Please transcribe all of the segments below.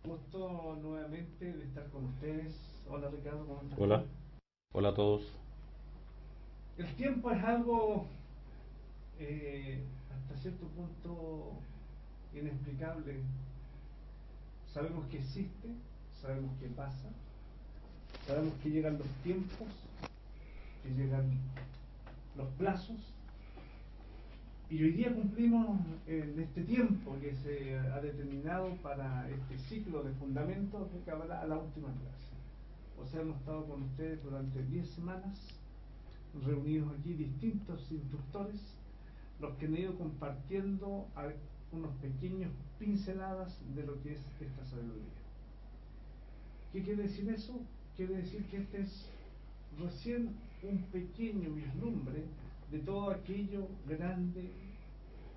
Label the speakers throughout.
Speaker 1: Gusto nuevamente de estar con ustedes. Hola Ricardo, ¿cómo estás tú?
Speaker 2: Hola, hola a todos.
Speaker 1: El tiempo es algo hasta cierto punto inexplicable. Sabemos que existe, sabemos que pasa, sabemos que llegan los tiempos, que llegan los plazos, y hoy día cumplimos en este tiempo que se ha determinado para este ciclo de fundamentos de Kabbalah a la última clase. O sea, hemos estado con ustedes durante 10 semanas, reunidos aquí distintos instructores, los que han ido compartiendo unos pequeños pinceladas de lo que es esta sabiduría. ¿Qué quiere decir eso? Quiere decir que este es recién un pequeño vislumbre de todo aquello grande,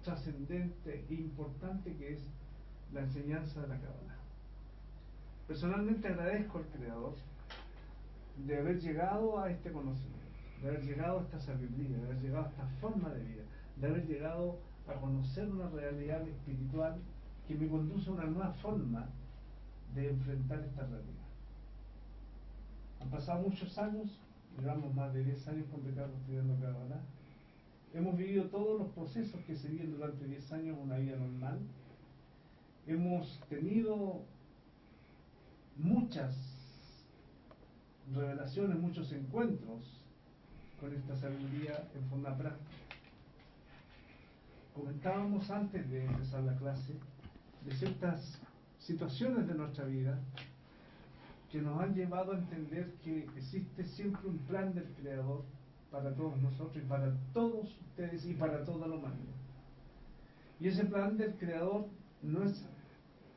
Speaker 1: trascendente e importante que es la enseñanza de la Kabbalah. Personalmente agradezco al Creador de haber llegado a este conocimiento, de haber llegado a esta sabiduría, de haber llegado a esta forma de vida, de haber llegado a conocer una realidad espiritual que me conduce a una nueva forma de enfrentar esta realidad. Han pasado muchos años, llevamos más de 10 años con Ricardo estudiando Kabbalah. Hemos vivido todos los procesos que se viven durante 10 años una vida normal. Hemos tenido muchas revelaciones, muchos encuentros con esta sabiduría en forma práctica. Comentábamos antes de empezar la clase de ciertas situaciones de nuestra vida que nos han llevado a entender que existe siempre un plan del Creador para todos nosotros y para todos ustedes y para toda la humanidad. Y ese plan del Creador no es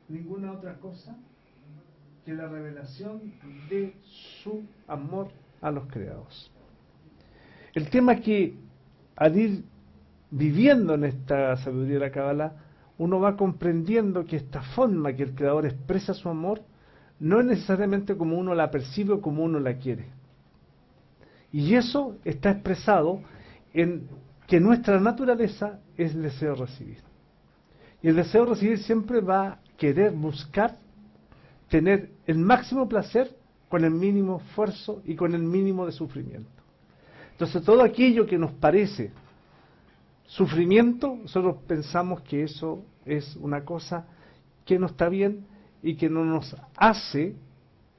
Speaker 1: ninguna otra cosa que la revelación de su amor a los creados. El tema es que al ir viviendo en esta sabiduría de la Kabbalah, uno va comprendiendo que esta forma que el Creador expresa su amor no es necesariamente como uno la percibe o como uno la quiere. Y eso está expresado en que nuestra naturaleza es el deseo de recibir. Y el deseo de recibir siempre va a querer buscar tener el máximo placer con el mínimo esfuerzo y con el mínimo de sufrimiento. Entonces todo aquello que nos parece sufrimiento, nosotros pensamos que eso es una cosa que no está bien y que no nos hace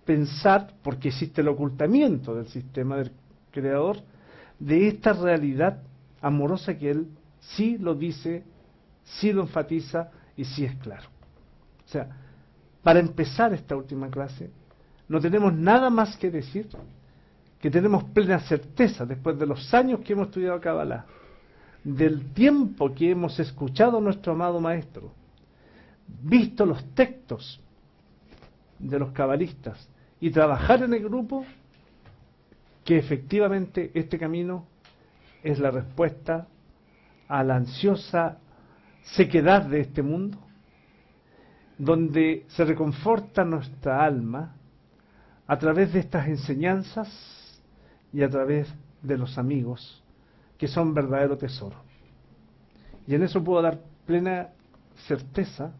Speaker 1: pensar, porque existe el ocultamiento del sistema del Creador, de esta realidad amorosa que Él sí lo dice, sí lo enfatiza y sí es claro. O sea, para empezar esta última clase, no tenemos nada más que decir, que tenemos plena certeza, después de los años que hemos estudiado Kabbalah, del tiempo que hemos escuchado a nuestro amado Maestro, visto los textos de los cabalistas y trabajar en el grupo, que efectivamente este camino es la respuesta a la ansiosa sequedad de este mundo, donde se reconforta nuestra alma a través de estas enseñanzas y a través de los amigos, que son verdadero tesoro. Y en eso puedo dar plena certeza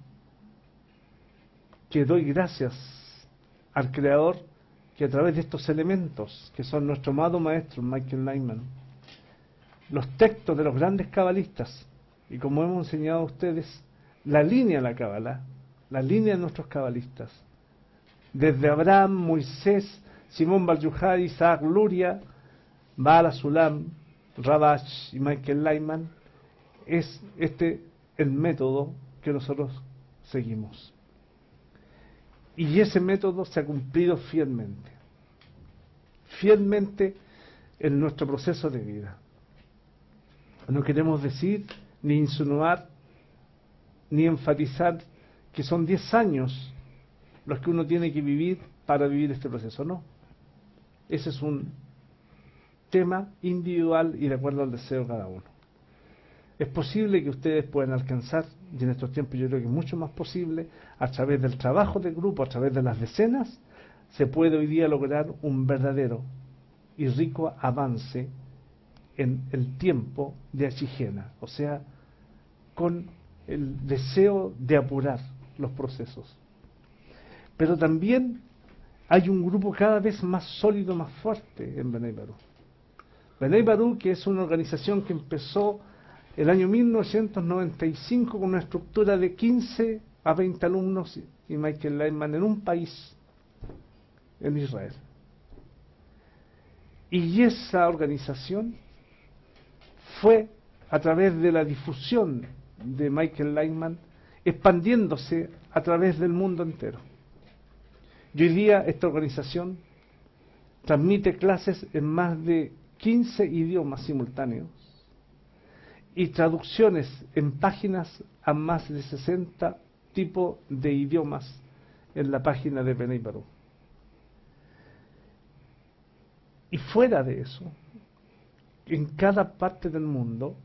Speaker 1: que doy gracias al Creador, que a través de estos elementos, que son nuestro amado maestro Michael Nyman, los textos de los grandes cabalistas, y como hemos enseñado a ustedes, la línea de la Kabbalah, la línea de nuestros cabalistas, desde Abraham, Moisés, Simón Bar Yochai, Isaac Luria, Baal HaSulam, Rabash y Michael Nyman, es este el método que nosotros seguimos. Y ese método se ha cumplido fielmente en nuestro proceso de vida. No queremos decir, ni insinuar, ni enfatizar que son 10 años los que uno tiene que vivir para vivir este proceso, no. Ese es un tema individual y de acuerdo al deseo de cada uno. Es posible que ustedes puedan alcanzar, y en estos tiempos yo creo que es mucho más posible, a través del trabajo de grupo, a través de las decenas, se puede hoy día lograr un verdadero y rico avance en el tiempo de Achigena, o sea, con el deseo de apurar los procesos. Pero también hay un grupo cada vez más sólido, más fuerte en Bnei Baruch. Bnei Baruch, que es una organización que empezó el año 1995 con una estructura de 15 a 20 alumnos y Michael Leitman en un país, en Israel. Y esa organización fue, a través de la difusión de Michael Leitman, expandiéndose a través del mundo entero. Y hoy día esta organización transmite clases en más de 15 idiomas simultáneos y traducciones en páginas a más de 60 tipos de idiomas en la página de Bnei Baruch. Y fuera de eso, en cada parte del mundo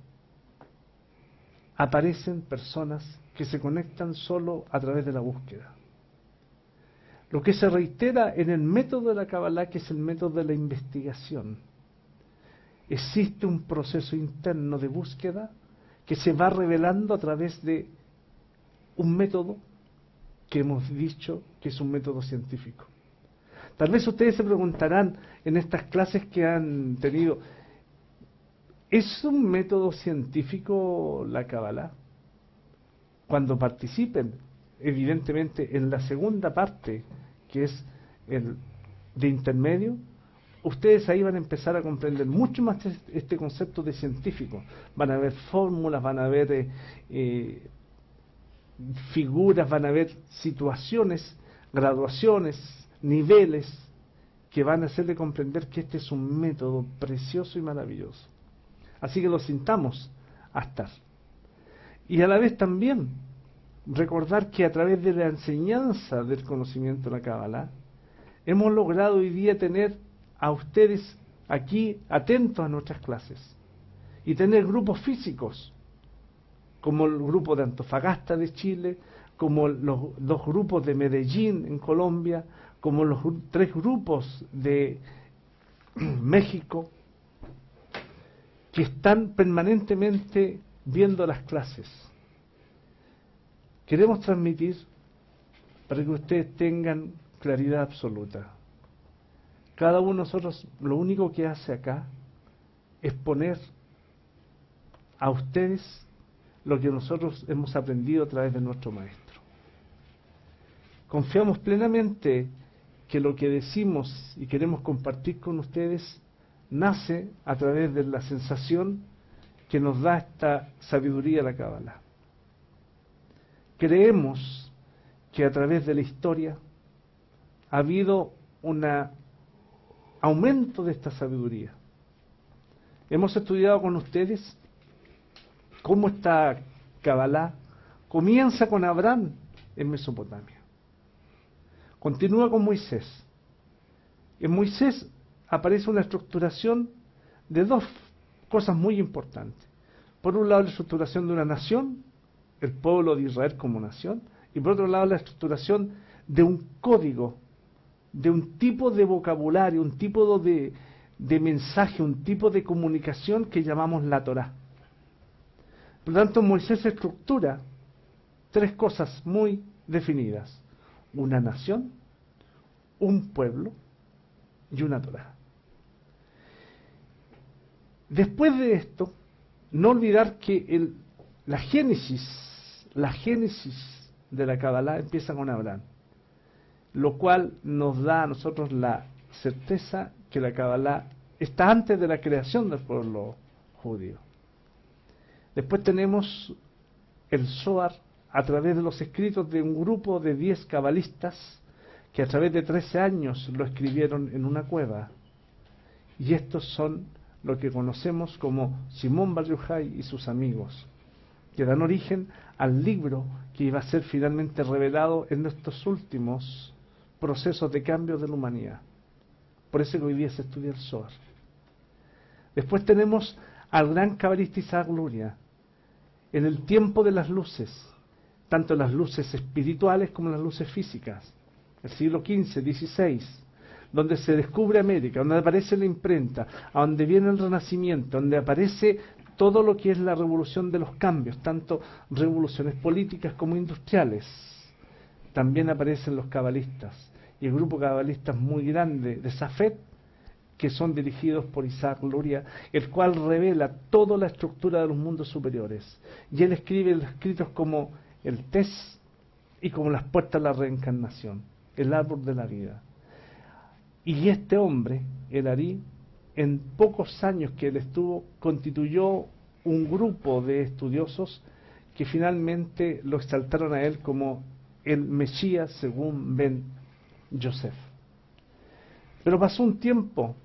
Speaker 1: aparecen personas que se conectan solo a través de la búsqueda. Lo que se reitera en el método de la Kabbalah, que es el método de la investigación. Existe un proceso interno de búsqueda que se va revelando a través de un método que hemos dicho que es un método científico. Tal vez ustedes se preguntarán en estas clases que han tenido, ¿es un método científico la Kabbalah? Cuando participen, evidentemente, en la segunda parte, que es el de intermedio, ustedes ahí van a empezar a comprender mucho más este concepto de científico. Van a ver fórmulas, van a ver figuras, van a ver situaciones, graduaciones, niveles, que van a hacerle comprender que este es un método precioso y maravilloso. Así que lo sintamos a estar. Y a la vez también recordar que a través de la enseñanza del conocimiento de la Kabbalah, hemos logrado hoy día tener a ustedes aquí atentos a nuestras clases y tener grupos físicos, como el grupo de Antofagasta de Chile, como los dos grupos de Medellín en Colombia, como los 3 grupos de México, que están permanentemente viendo las clases. Queremos transmitir para que ustedes tengan claridad absoluta. Cada uno de nosotros lo único que hace acá es poner a ustedes lo que nosotros hemos aprendido a través de nuestro maestro. Confiamos plenamente que lo que decimos y queremos compartir con ustedes nace a través de la sensación que nos da esta sabiduría de la Kabbalah. Creemos que a través de la historia ha habido un aumento de esta sabiduría. Hemos estudiado con ustedes cómo esta Kabbalah comienza con Abraham en Mesopotamia. Continúa con Moisés. En Moisés aparece una estructuración de 2 cosas muy importantes. Por un lado, la estructuración de una nación, el pueblo de Israel como nación, y por otro lado, la estructuración de un código, de un tipo de vocabulario, un tipo de mensaje, un tipo de comunicación que llamamos la Torá. Por lo tanto, Moisés estructura 3 cosas muy definidas: una nación, un pueblo y una Torá. Después de esto, no olvidar que la génesis de la Kabbalah empieza con Abraham, lo cual nos da a nosotros la certeza que la Kabbalah está antes de la creación del pueblo judío. Después tenemos el Zohar a través de los escritos de un grupo de 10 cabalistas que a través de 13 años lo escribieron en una cueva. Y estos son lo que conocemos como Simón Bar Yochai y sus amigos, que dan origen al libro que iba a ser finalmente revelado en estos últimos procesos de cambio de la humanidad. Por eso que hoy día se estudia el Zohar. Después tenemos al gran cabalista Isaac Luria, en el tiempo de las luces, tanto las luces espirituales como las luces físicas, el siglo XV, XVI, donde se descubre América, donde aparece la imprenta, a donde viene el Renacimiento, donde aparece todo lo que es la revolución de los cambios, tanto revoluciones políticas como industriales. también aparecen los cabalistas, y el grupo cabalista es muy grande, de Safed, que son dirigidos por Isaac Luria, el cual revela toda la estructura de los mundos superiores. Y él escribe los escritos como el Tes y como las puertas de la reencarnación, el árbol de la vida. Y este hombre, el Ari, en pocos años que él estuvo, constituyó un grupo de estudiosos que finalmente lo exaltaron a él como el Mesías según Ben Yosef. Pero pasó un tiempo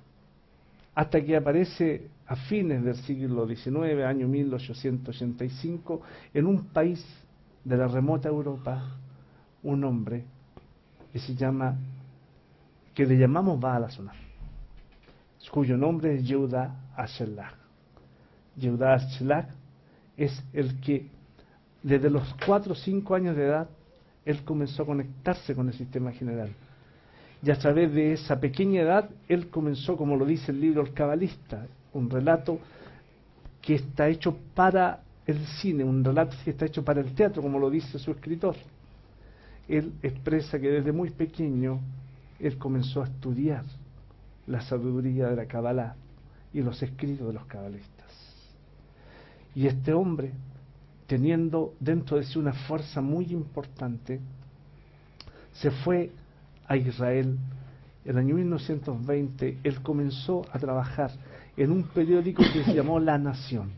Speaker 1: hasta que aparece a fines del siglo XIX, año 1885, en un país de la remota Europa, un hombre que le llamamos Baal HaSulam, cuyo nombre es Yehuda Ashelach. Yehuda Ashelach es el que desde los 4 o 5 años de edad él comenzó a conectarse con el sistema general. Y a través de esa pequeña edad, él comenzó, como lo dice el libro El Cabalista, un relato que está hecho para el cine, un relato que está hecho para el teatro, como lo dice su escritor. Él expresa que desde muy pequeño, él comenzó a estudiar la sabiduría de la Kabbalah y los escritos de los cabalistas. Y este hombre, teniendo dentro de sí una fuerza muy importante, se fue a Israel. En el año 1920 él comenzó a trabajar en un periódico que se llamó La Nación,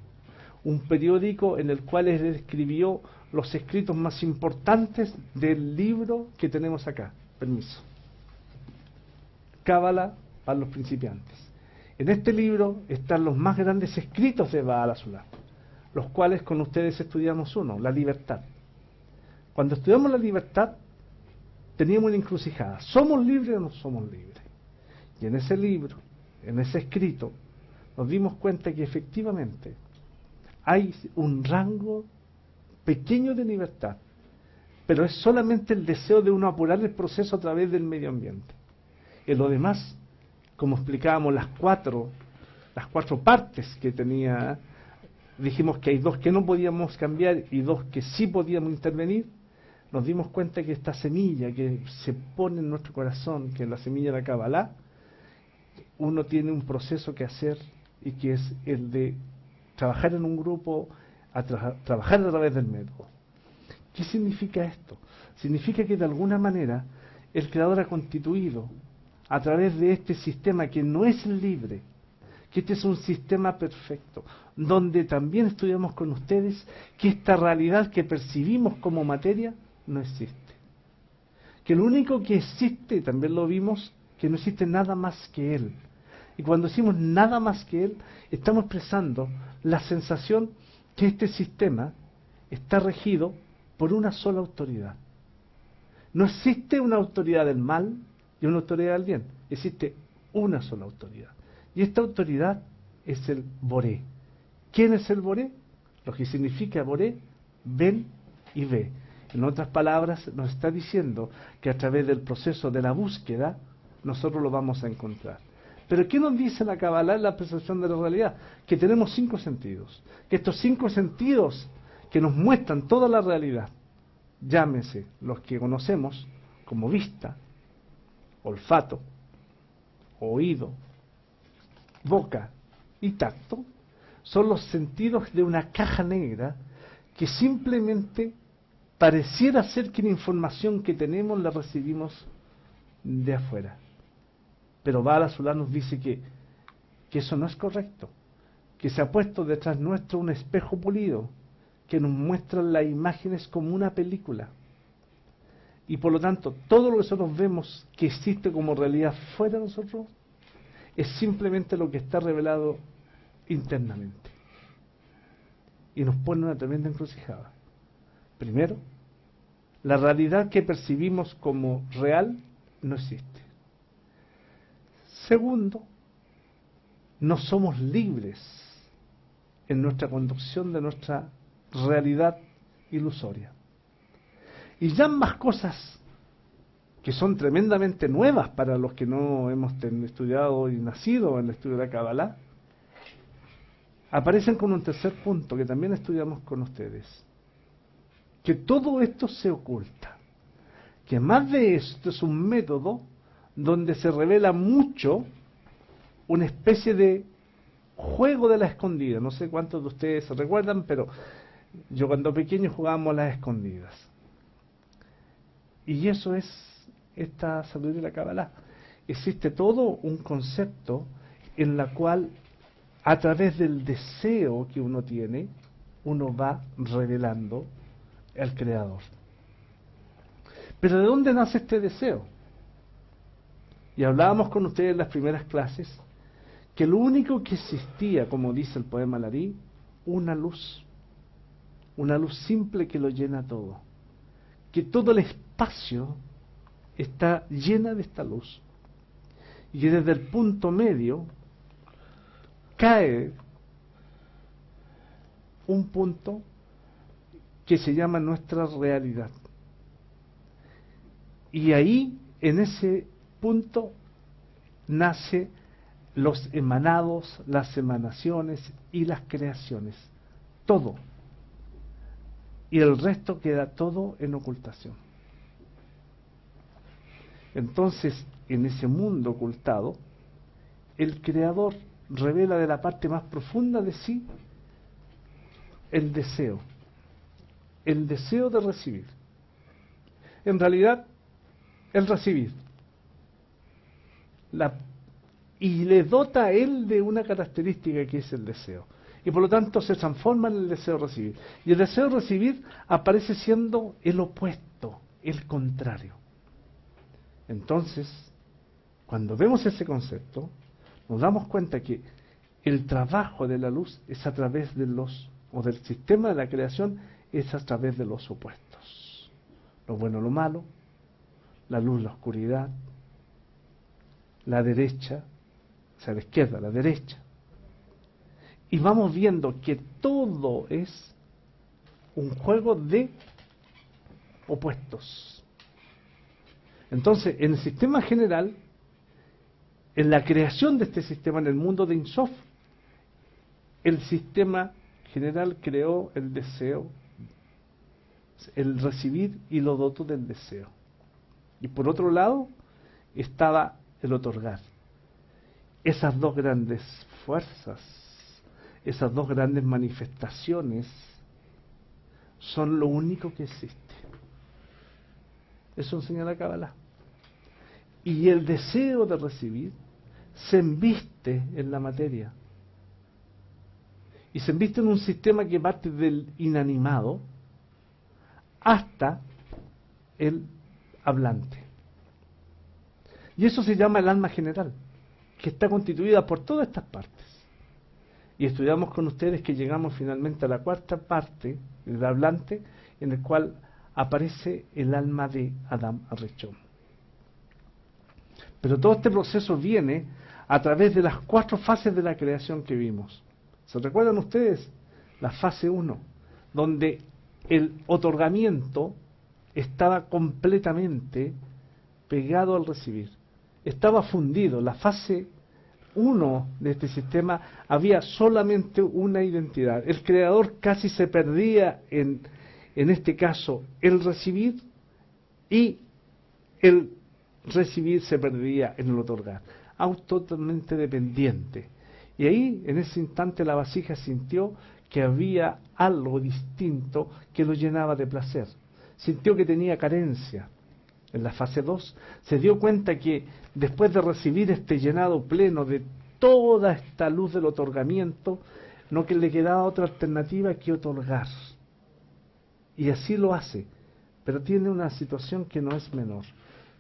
Speaker 1: un periódico en el cual él escribió los escritos más importantes del libro que tenemos acá. Permiso. Cábala para los principiantes. En este libro están los más grandes escritos de Baal HaSulam, los cuales con ustedes estudiamos uno, la libertad. Cuando estudiamos la libertad, teníamos una encrucijada. ¿Somos libres o no somos libres? Y en ese libro, en ese escrito, nos dimos cuenta que efectivamente hay un rango pequeño de libertad, pero es solamente el deseo de uno apurar el proceso a través del medio ambiente. En lo demás, como explicábamos las cuatro partes que tenía, dijimos que hay 2 que no podíamos cambiar y 2 que sí podíamos intervenir. Nos dimos cuenta que esta semilla que se pone en nuestro corazón, que es la semilla de la Kabbalah, uno tiene un proceso que hacer y que es el de trabajar en un grupo, trabajar a través del método. ¿Qué significa esto? Significa que de alguna manera el Creador ha constituido a través de este sistema que no es libre, que este es un sistema perfecto, donde también estudiamos con ustedes que esta realidad que percibimos como materia no existe. Que lo único que existe, también lo vimos, que no existe nada más que Él. Y cuando decimos nada más que Él, estamos expresando la sensación que este sistema está regido por una sola autoridad. No existe una autoridad del mal y una autoridad del bien. Existe una sola autoridad. Y esta autoridad es el Boré. ¿Quién es el Boré? Lo que significa Boré, ven y ve. En otras palabras, nos está diciendo que a través del proceso de la búsqueda, nosotros lo vamos a encontrar. Pero ¿qué nos dice la Kabbalah en la percepción de la realidad? Que tenemos 5 sentidos. Que estos 5 sentidos que nos muestran toda la realidad, llámese los que conocemos como vista, olfato, oído, boca y tacto, son los sentidos de una caja negra que simplemente pareciera ser que la información que tenemos la recibimos de afuera. Pero Baal HaSulam nos dice que eso no es correcto, que se ha puesto detrás nuestro un espejo pulido que nos muestra las imágenes como una película. Y por lo tanto, todo lo que nosotros vemos que existe como realidad fuera de nosotros es simplemente lo que está revelado internamente. Y nos pone una tremenda encrucijada. Primero, la realidad que percibimos como real no existe. Segundo, no somos libres en nuestra conducción de nuestra realidad ilusoria. Y ya más cosas que son tremendamente nuevas para los que no hemos estudiado y nacido en el estudio de la Kabbalah, aparecen con un tercer punto que también estudiamos con ustedes. Que todo esto se oculta, que más de esto es un método donde se revela mucho una especie de juego de la escondida. No sé cuántos de ustedes se recuerdan, pero yo cuando pequeño jugábamos las escondidas. Y eso es esta sabiduría de la Kabbalah. Existe todo un concepto en la cual, a través del deseo que uno tiene, uno va revelando al Creador. Pero ¿de dónde nace este deseo? Y hablábamos con ustedes en las primeras clases que lo único que existía, como dice el poema Larí, una luz simple que lo llena todo, que todo el espacio está llena de esta luz, y que desde el punto medio cae un punto que se llama nuestra realidad, y ahí, en ese punto, nace los emanados, las emanaciones y las creaciones, todo, y el resto queda todo en ocultación. Entonces, en ese mundo ocultado, el Creador revela de la parte más profunda de sí el deseo de recibir. En realidad, el recibir. Y le dota a él de una característica que es el deseo. Y por lo tanto se transforma en el deseo de recibir. Y el deseo de recibir aparece siendo el opuesto, el contrario. Entonces, cuando vemos ese concepto, nos damos cuenta que el trabajo de la luz es a través de del sistema de la creación, es a través de los opuestos. Lo bueno, lo malo, la luz, la oscuridad, la derecha, o sea, la izquierda, la derecha. Y vamos viendo que todo es un juego de opuestos. Entonces, en el sistema general, en la creación de este sistema, en el mundo de Ein Sof, el sistema general creó el deseo, el recibir, y lo dotó del deseo. Y por otro lado, estaba el otorgar. Esas dos grandes fuerzas, esas dos grandes manifestaciones, son lo único que existe. Eso enseña la Kabbalah. Y el deseo de recibir se embiste en la materia. Y se embiste en un sistema que parte del inanimado hasta el hablante. Y eso se llama el alma general, que está constituida por todas estas partes. Y estudiamos con ustedes que llegamos finalmente a la cuarta parte, el hablante, en el cual aparece el alma de Adam Arishon. Pero todo este proceso viene a través de las 4 fases de la creación que vimos. ¿Se recuerdan ustedes? La fase 1, donde el otorgamiento estaba completamente pegado al recibir. Estaba fundido. La fase 1 de este sistema había solamente una identidad. El creador casi se perdía en este caso, el recibir, y el recibir se perdía en el otorgar. Totalmente dependiente. Y ahí, en ese instante, la vasija sintió que había algo distinto que lo llenaba de placer. Sintió que tenía carencia. En la fase 2 se dio cuenta que después de recibir este llenado pleno de toda esta luz del otorgamiento, no que le quedaba otra alternativa que otorgar. Y así lo hace, pero tiene una situación que no es menor.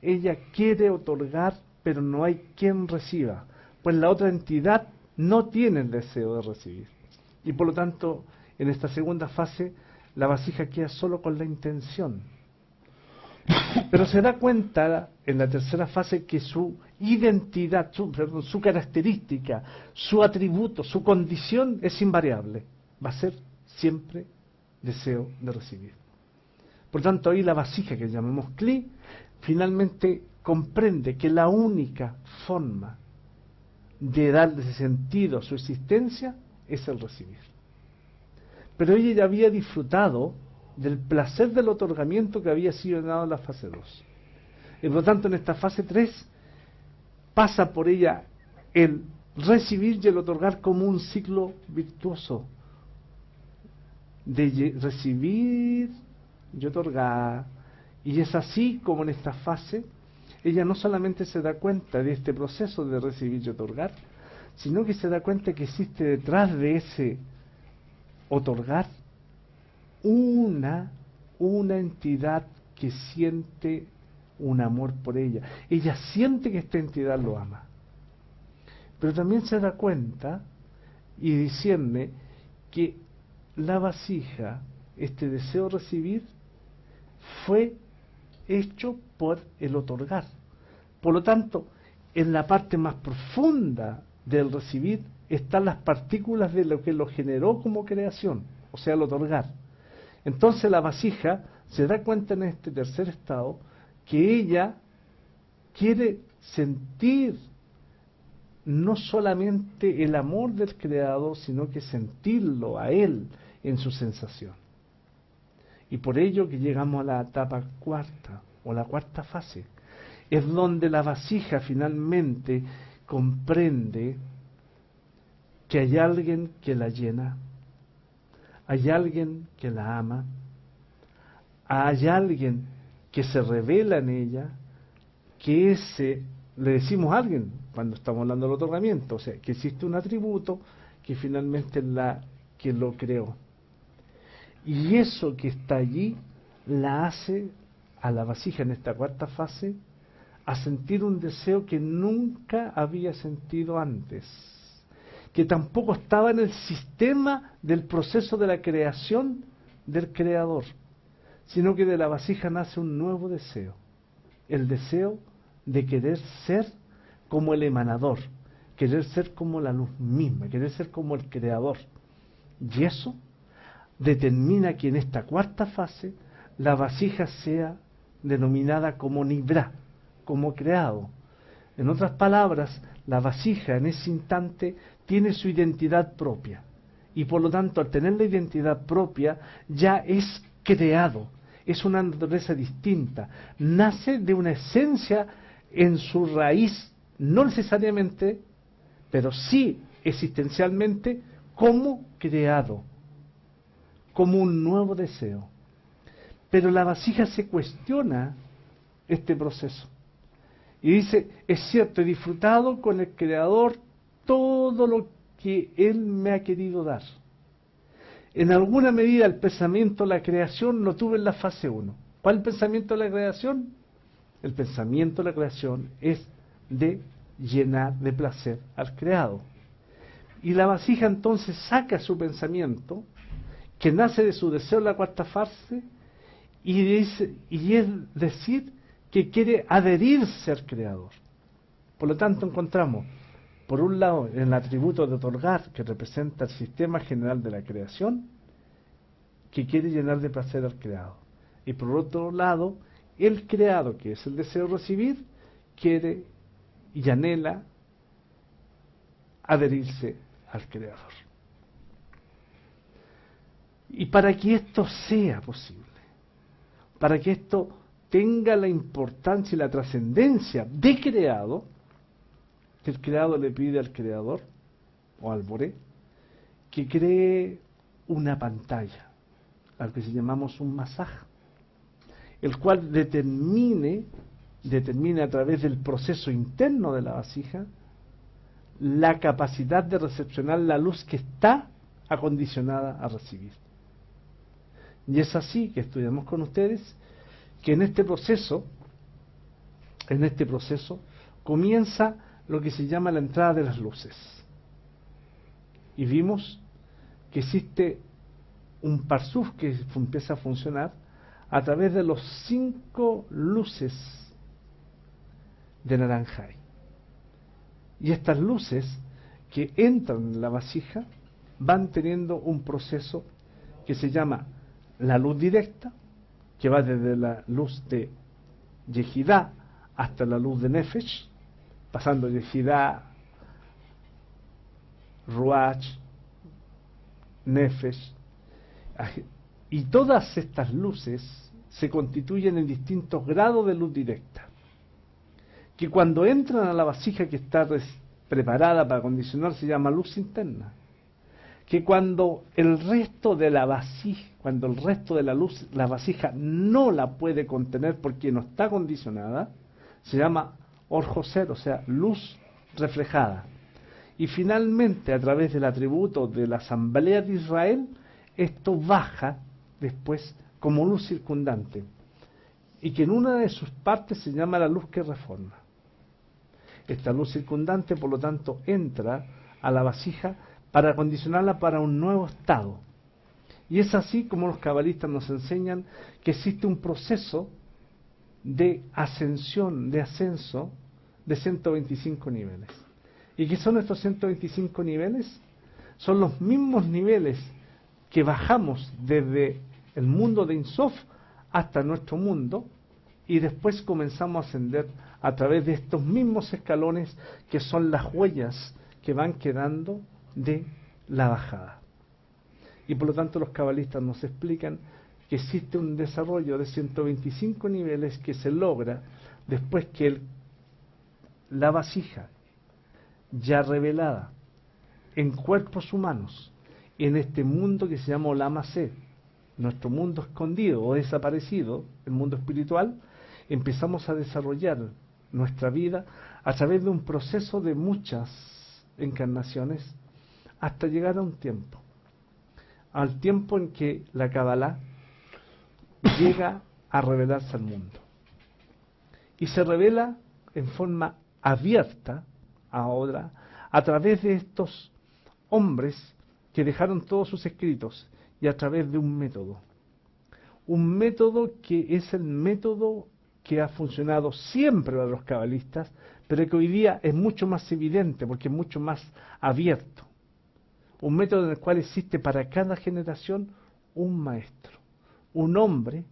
Speaker 1: Ella quiere otorgar, pero no hay quien reciba, pues la otra entidad no tiene el deseo de recibir. Y por lo tanto, en esta segunda fase, la vasija queda solo con la intención. Pero se da cuenta en la tercera fase que su identidad, su característica, su atributo, su condición es invariable. Va a ser siempre deseo de recibir. Por tanto, ahí la vasija que llamamos Kli finalmente comprende que la única forma de darle sentido a su existencia es el recibir. Pero ella ya había disfrutado del placer del otorgamiento que había sido dado en la fase 2. Y por lo tanto, en esta fase 3 pasa por ella el recibir y el otorgar como un ciclo virtuoso de recibir y otorgar. Y es así como en esta fase ella no solamente se da cuenta de este proceso de recibir y otorgar, sino que se da cuenta que existe detrás de ese otorgar una entidad que siente un amor por ella. Ella siente que esta entidad lo ama. Pero también se da cuenta y discierne que la vasija, este deseo de recibir, fue hecho por el otorgar. Por lo tanto, en la parte más profunda del recibir están las partículas de lo que lo generó como creación, o sea, el otorgar. Entonces la vasija se da cuenta en este tercer estado que ella quiere sentir no solamente el amor del Creador, sino que sentirlo a Él en su sensación. Y por ello que llegamos a la etapa cuarta, o la cuarta fase, es donde la vasija finalmente comprende que hay alguien que la llena, hay alguien que la ama, hay alguien que se revela en ella, que le decimos a alguien cuando estamos hablando del otorgamiento, o sea, que existe un atributo que finalmente es la que lo creó. Y eso que está allí la hace a la vasija en esta cuarta fase a sentir un deseo que nunca había sentido antes, que tampoco estaba en el sistema del proceso de la creación del Creador, sino que de la vasija nace un nuevo deseo, el deseo de querer ser como el emanador, querer ser como la luz misma, querer ser como el Creador. Y eso determina que en esta cuarta fase la vasija sea denominada como Nibra, como creado. En otras palabras, la vasija en ese instante tiene su identidad propia, y por lo tanto al tener la identidad propia ya es creado, es una naturaleza distinta, nace de una esencia en su raíz, no necesariamente, pero sí existencialmente como creado, como un nuevo deseo. Pero la vasija se cuestiona este proceso y dice, es cierto, he disfrutado con el Creador todo lo que Él me ha querido dar. En alguna medida el pensamiento de la creación lo tuve en la fase 1. ¿Cuál es el pensamiento de la creación? El pensamiento de la creación es de llenar de placer al creado. Y la vasija entonces saca su pensamiento, que nace de su deseo en la cuarta fase, y es decir, que quiere adherirse al Creador. Por lo tanto encontramos, por un lado, en el atributo de otorgar, que representa el sistema general de la creación, que quiere llenar de placer al creado. Y por otro lado, el creado, que es el deseo de recibir, quiere y anhela adherirse al Creador. Y para que esto sea posible, para que esto tenga la importancia y la trascendencia de creado, que el creado le pide al Creador, o al Boré, que cree una pantalla, al que se llamamos un masaje, el cual determine a través del proceso interno de la vasija la capacidad de recepcionar la luz que está acondicionada a recibir. Y es así que estudiamos con ustedes que en este proceso comienza lo que se llama la entrada de las luces. Y vimos que existe un parsuf que empieza a funcionar a través de los 5 luces de Naranjai. Y estas luces que entran en la vasija van teniendo un proceso que se llama la luz directa, que va desde la luz de Yehidá hasta la luz de Nefesh, pasando Yehidá, Ruach, Nefesh, y todas estas luces se constituyen en distintos grados de luz directa. que cuando entran a la vasija que está preparada para condicionar se llama luz interna, que cuando el resto de la vasija, cuando el resto de la luz, la vasija no la puede contener porque no está condicionada, se llama orjoser, o sea, luz reflejada. Y finalmente, a través del atributo de la Asamblea de Israel, esto baja después como luz circundante, y que en una de sus partes se llama la luz que reforma. Esta luz circundante, por lo tanto, entra a la vasija para acondicionarla para un nuevo estado. Y es así como los cabalistas nos enseñan que existe un proceso de ascensión, de ascenso, de 125 niveles. ¿Y qué son estos 125 niveles? Son los mismos niveles que bajamos desde el mundo de Insof hasta nuestro mundo, y después comenzamos a ascender a través de estos mismos escalones que son las huellas que van quedando de la bajada. Y por lo tanto los cabalistas nos explican que existe un desarrollo de 125 niveles que se logra después que la vasija ya revelada en cuerpos humanos, en este mundo que se llama Olam Hazé, nuestro mundo escondido o desaparecido, el mundo espiritual, empezamos a desarrollar nuestra vida a través de un proceso de muchas encarnaciones hasta llegar a un tiempo, al tiempo en que la Kabbalah llega a revelarse al mundo. Y se revela en forma abierta ahora a través de estos hombres que dejaron todos sus escritos y a través de un método que es el método que ha funcionado siempre para los cabalistas, pero que hoy día es mucho más evidente porque es mucho más abierto. Un método en el cual existe para cada generación un maestro, un hombre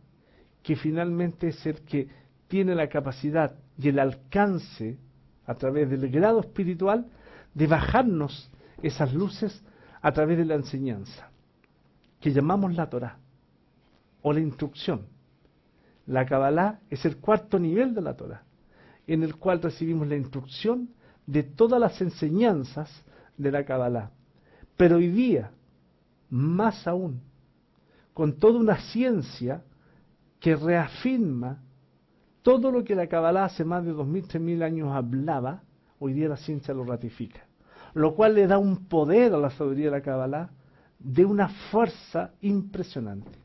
Speaker 1: que finalmente es el que tiene la capacidad y el alcance a través del grado espiritual de bajarnos esas luces a través de la enseñanza, que llamamos la Torá o la instrucción. La Kabbalah es el cuarto nivel de la Torá, en el cual recibimos la instrucción de todas las enseñanzas de la Kabbalah. Pero hoy día, más aún, con toda una ciencia que reafirma todo lo que la Kabbalah hace más de 2000, 3000 años hablaba, hoy día la ciencia lo ratifica, lo cual le da un poder a la sabiduría de la Kabbalah de una fuerza impresionante.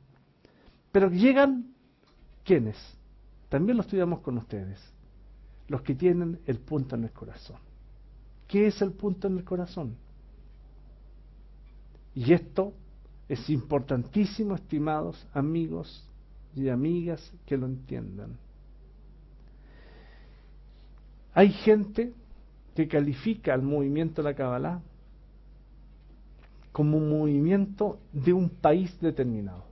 Speaker 1: Pero llegan, ¿quiénes? También lo estudiamos con ustedes, los que tienen el punto en el corazón. ¿Qué es el punto en el corazón? Y esto es importantísimo, estimados amigos y amigas, que lo entiendan. Hay gente que califica al movimiento de la Kabbalah como un movimiento de un país determinado.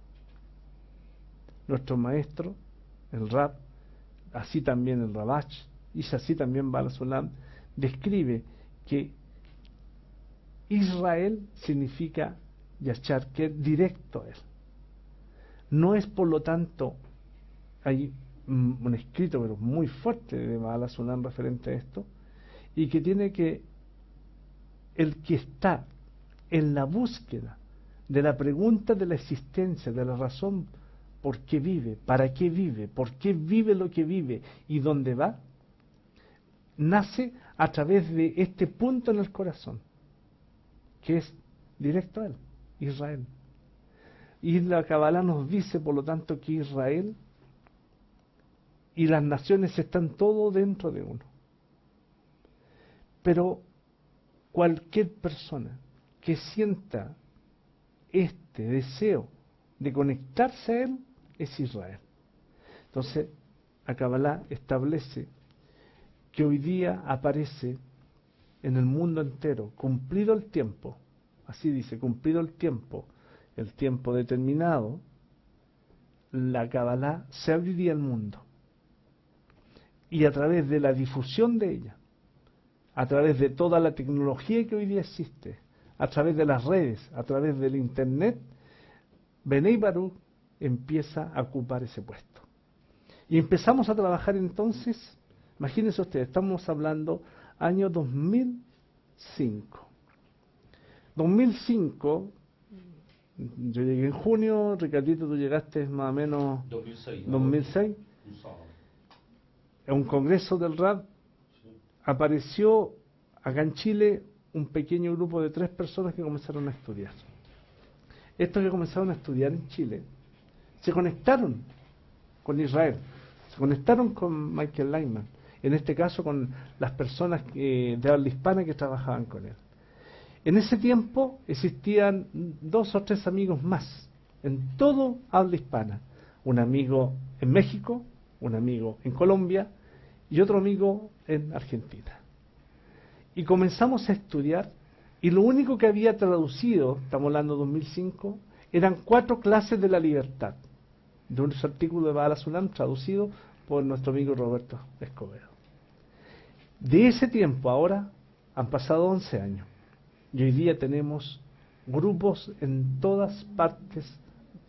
Speaker 1: Nuestro maestro, el Rab, así también el Rabach, y así también Baal HaSulam, describe que Israel significa Yachar, que es directo a él. No es, por lo tanto, hay un escrito pero muy fuerte de Baal HaSulam referente a esto, y que tiene que el que está en la búsqueda de la pregunta de la existencia, de la razón por qué vive, para qué vive, por qué vive lo que vive y dónde va, nace a través de este punto en el corazón, que es directo a él, Israel. Y la Kabbalah nos dice, por lo tanto, que Israel y las naciones están todo dentro de uno. Pero cualquier persona que sienta este deseo de conectarse a él es Israel. Entonces, la Kabbalah establece que hoy día aparece en el mundo entero, cumplido el tiempo, así dice, cumplido el tiempo determinado, la Kabbalah se abriría al mundo. Y a través de la difusión de ella, a través de toda la tecnología que hoy día existe, a través de las redes, a través del internet, Benei Baruch empieza a ocupar ese puesto. Y empezamos a trabajar entonces
Speaker 2: Imagínense ustedes, estamos hablando año 2005. 2005, yo llegué en junio, Ricardito, tú llegaste más o menos
Speaker 3: 2006.
Speaker 2: 2006.
Speaker 3: Un sábado.
Speaker 2: En un congreso del rap apareció acá en Chile un pequeño grupo de 3 personas que comenzaron a estudiar. Estos que comenzaron a estudiar en Chile se conectaron con Israel, se conectaron con Michael Lehman, en este caso con las personas de habla hispana que trabajaban con él. En ese tiempo existían 2 o 3 amigos más en todo habla hispana, un amigo en México, un amigo en Colombia y otro amigo en Argentina. Y comenzamos a estudiar, y lo único que había traducido, estamos hablando de 2005, eran 4 clases de la libertad, de un artículo de Baal HaSulam traducido por nuestro amigo Roberto Escobedo. De ese tiempo ahora han pasado 11 años, y hoy día tenemos grupos en todas partes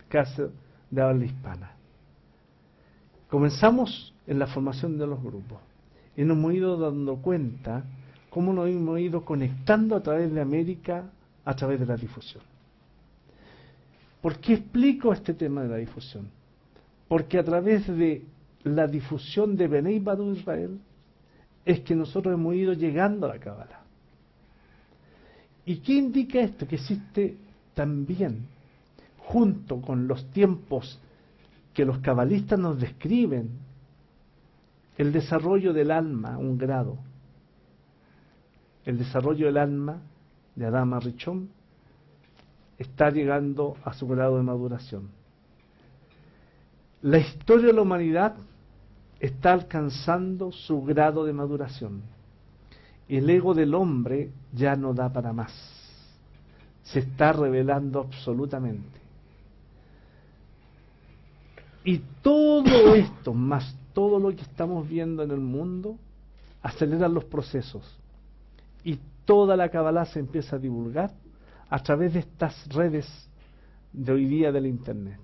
Speaker 2: casi de habla hispana. Comenzamos en la formación de los grupos y nos hemos ido dando cuenta cómo nos hemos ido conectando a través de América, a través de la difusión. ¿Por qué explico este tema de la difusión? Porque a través de la difusión de Benei Badu Israel es que nosotros hemos ido llegando a la Cábala. ¿Y qué indica esto? Que existe también, junto con los tiempos que los cabalistas nos describen, el desarrollo del alma, un grado. El desarrollo del alma de Adama Richón está llegando a su grado de maduración. La historia de la humanidad está alcanzando su grado de maduración. El ego del hombre ya no da para más. Se está revelando absolutamente. Y todo esto, más todo lo que estamos viendo en el mundo, aceleran los procesos. Y toda la Kabbalah se empieza a divulgar a través de estas redes de hoy día del Internet.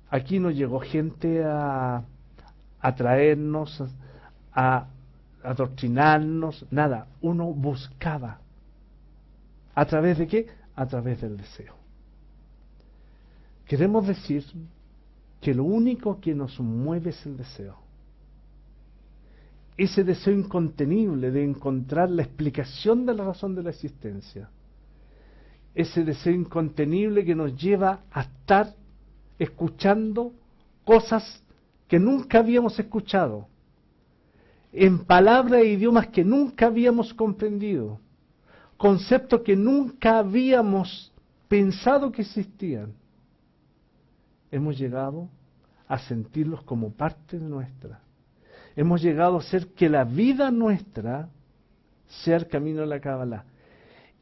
Speaker 2: Aquí nos llegó gente a traernos, a adoctrinarnos, nada. Uno buscaba. ¿A través de qué? A través del deseo. Queremos decir que lo único que nos mueve es el deseo. Ese deseo incontenible de encontrar la explicación de la razón de la existencia. Ese deseo incontenible que nos lleva a estar escuchando cosas que nunca habíamos escuchado, en palabras e idiomas que nunca habíamos comprendido, conceptos que nunca habíamos pensado que existían. Hemos llegado a sentirlos como parte de nuestra. Hemos llegado a hacer que la vida nuestra sea el camino de la Kabbalah.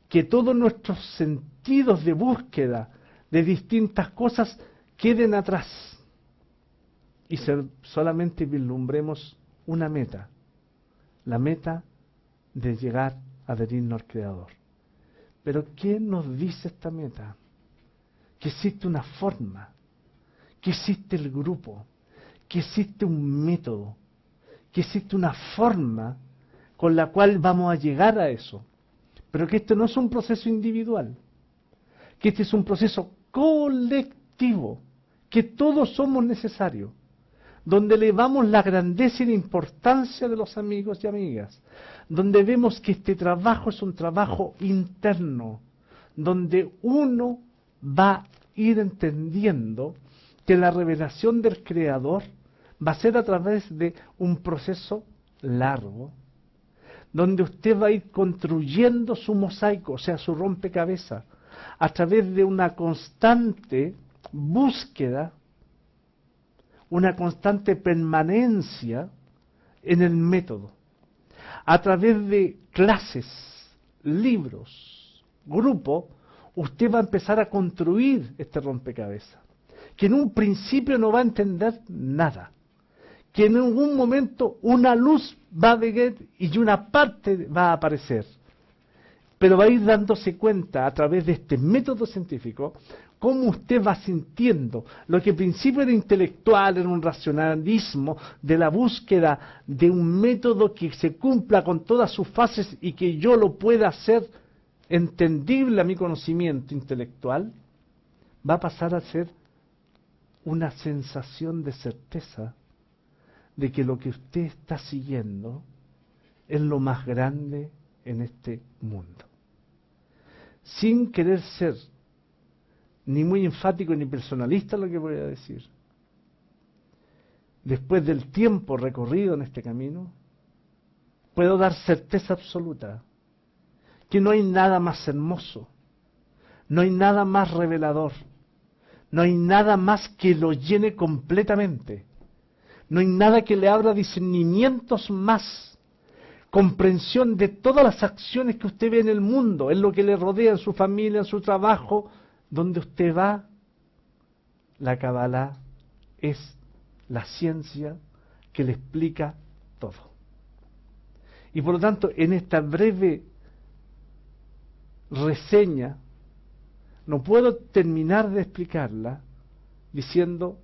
Speaker 2: Que todos nuestros sentidos de búsqueda de distintas cosas queden atrás. Y solamente vislumbremos una meta. La meta de llegar a adherirnos al Creador. Pero ¿qué nos dice esta meta? Que existe una forma, que existe el grupo, que existe un método, que existe una forma con la cual vamos a llegar a eso. Pero que esto no es un proceso individual, que este es un proceso colectivo, que todos somos necesarios, donde elevamos la grandeza y la importancia de los amigos y amigas, donde vemos que este trabajo es un trabajo interno, donde uno va a ir entendiendo que la revelación del Creador va a ser a través de un proceso largo, donde usted va a ir construyendo su mosaico, o sea, su rompecabezas, a través de una constante búsqueda, una constante permanencia en el método, a través de clases, libros, grupos. Usted va a empezar a construir este rompecabezas, que en un principio no va a entender nada, que en algún momento una luz va a venir y una parte va a aparecer. pero va a ir dándose cuenta a través de este método científico cómo usted va sintiendo lo que al principio era intelectual, era un racionalismo de la búsqueda de un método que se cumpla con todas sus fases y que yo lo pueda hacer entendible a mi conocimiento intelectual, va a pasar a ser una sensación de certeza de que lo que usted está siguiendo es lo más grande en este mundo. Sin querer ser ni muy enfático ni personalista lo que voy a decir, después del tiempo recorrido en este camino, puedo dar certeza absoluta que no hay nada más hermoso, no hay nada más revelador, no hay nada más que lo llene completamente, no hay nada que le abra discernimientos más, comprensión de todas las acciones que usted ve en el mundo, en lo que le rodea, en su familia, en su trabajo, donde usted va. La Kabbalah es la ciencia que le explica todo. Y por lo tanto, en esta breve reseña, no puedo terminar de explicarla diciendo: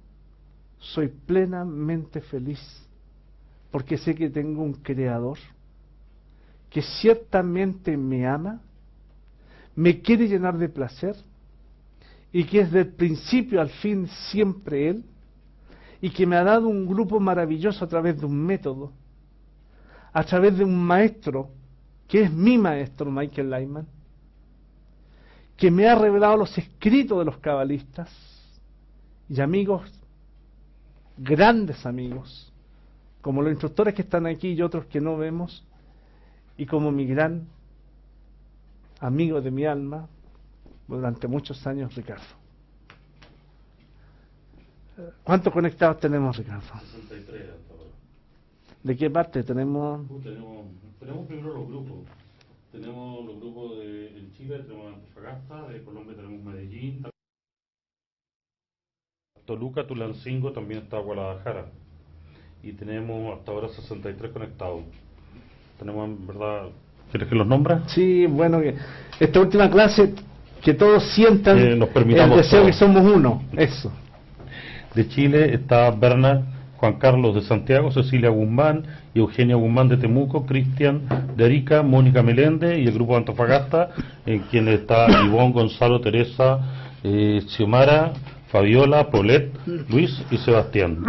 Speaker 2: soy plenamente feliz porque sé que tengo un Creador que ciertamente me ama, me quiere llenar de placer y que es del principio al fin siempre Él, y que me ha dado un grupo maravilloso a través de un método, a través de un maestro que es mi maestro, Michael Lyman, que me ha revelado los escritos de los cabalistas y amigos, grandes amigos, como los instructores que están aquí y otros que no vemos, y como mi gran amigo de mi alma durante muchos años, Ricardo. ¿Cuántos conectados tenemos, Ricardo?
Speaker 3: 63 hasta ahora.
Speaker 2: ¿De qué parte tenemos?
Speaker 3: Tenemos primero los grupos. Tenemos los grupos en Chile, tenemos Antofagasta, de Colombia tenemos Medellín, Toluca, Tulancingo, también está Guadalajara. Y tenemos hasta ahora 63 conectados. Tenemos, en verdad, ¿quieres que los nombres?
Speaker 2: Sí, bueno, que esta última clase, que todos sientan el deseo
Speaker 3: todos.
Speaker 2: que somos uno, eso.
Speaker 3: De Chile está Bernard Juan Carlos de Santiago, Cecilia Guzmán y Eugenia Guzmán de Temuco, Cristian de Arica, Mónica Meléndez y el grupo de Antofagasta, en quien está Ivonne, Gonzalo, Teresa, Xiomara, Fabiola, Paulette, Luis y Sebastián.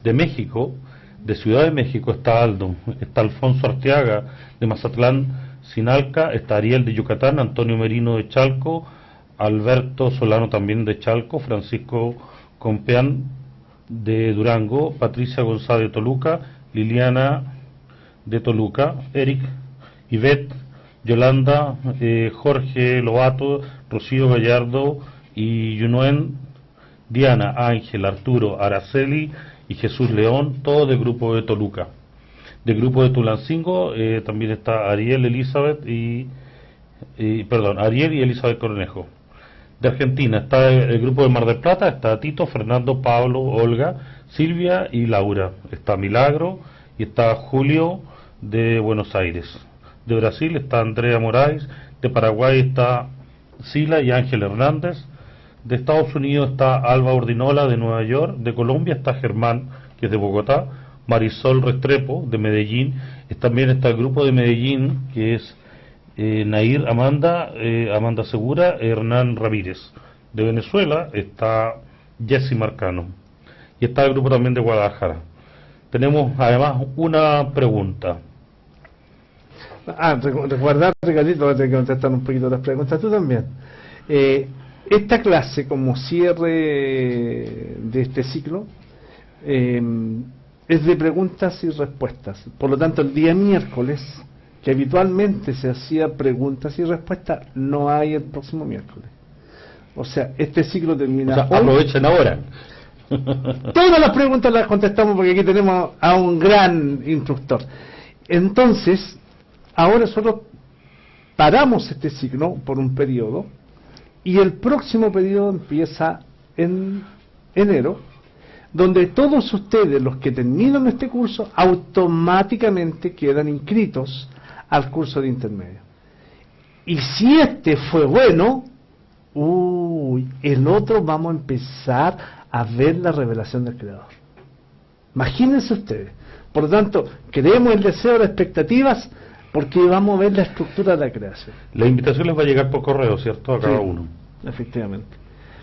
Speaker 3: De México, de Ciudad de México está Aldo, está Alfonso Arteaga de Mazatlán, Sinalca, está Ariel de Yucatán, Antonio Merino de Chalco, Alberto Solano también de Chalco, Francisco Compeán de Durango, Patricia González de Toluca, Liliana de Toluca, Eric, Ivette, Yolanda, Jorge Lobato, Rocío Gallardo y Yunuen, Diana, Ángel, Arturo, Araceli y Jesús León, todo del grupo de Toluca. Del grupo de Tulancingo también está Ariel, Elizabeth Ariel y Elizabeth Cornejo. De Argentina está el grupo de Mar del Plata, está Tito, Fernando, Pablo, Olga, Silvia y Laura. Está Milagro y está Julio de Buenos Aires. De Brasil está Andrea Moraes, de Paraguay está Sila y Ángel Hernández. De Estados Unidos está Alba Ordinola de Nueva York. De Colombia está Germán, que es de Bogotá. Marisol Restrepo de Medellín. También está el grupo de Medellín, que es Nair Amanda, Amanda Segura, Hernán Ramírez. De Venezuela está Jessy Marcano. Y está el grupo también de Guadalajara. Tenemos además una pregunta.
Speaker 2: Recuerda, Ricardito, voy a tener que contestar un poquito las preguntas, tú también. Esta clase, como cierre de este ciclo, es de preguntas y respuestas. Por lo tanto, el día miércoles, que habitualmente se hacía preguntas y respuestas, no hay el próximo miércoles. O sea, este ciclo termina.
Speaker 3: O sea, aprovechen ahora.
Speaker 2: Todas las preguntas las contestamos porque aquí tenemos a un gran instructor. Entonces, ahora nosotros paramos este ciclo por un periodo y el próximo periodo empieza en enero, donde todos ustedes, los que terminan este curso, automáticamente quedan inscritos al curso de intermedio. Y si este fue bueno, el otro vamos a empezar a ver la revelación del Creador. Imagínense ustedes. Por lo tanto, creemos el deseo, las expectativas, porque vamos a ver la estructura de la creación.
Speaker 3: La invitación les va a llegar por correo, ¿cierto? A cada
Speaker 2: Sí,
Speaker 3: uno.
Speaker 2: efectivamente.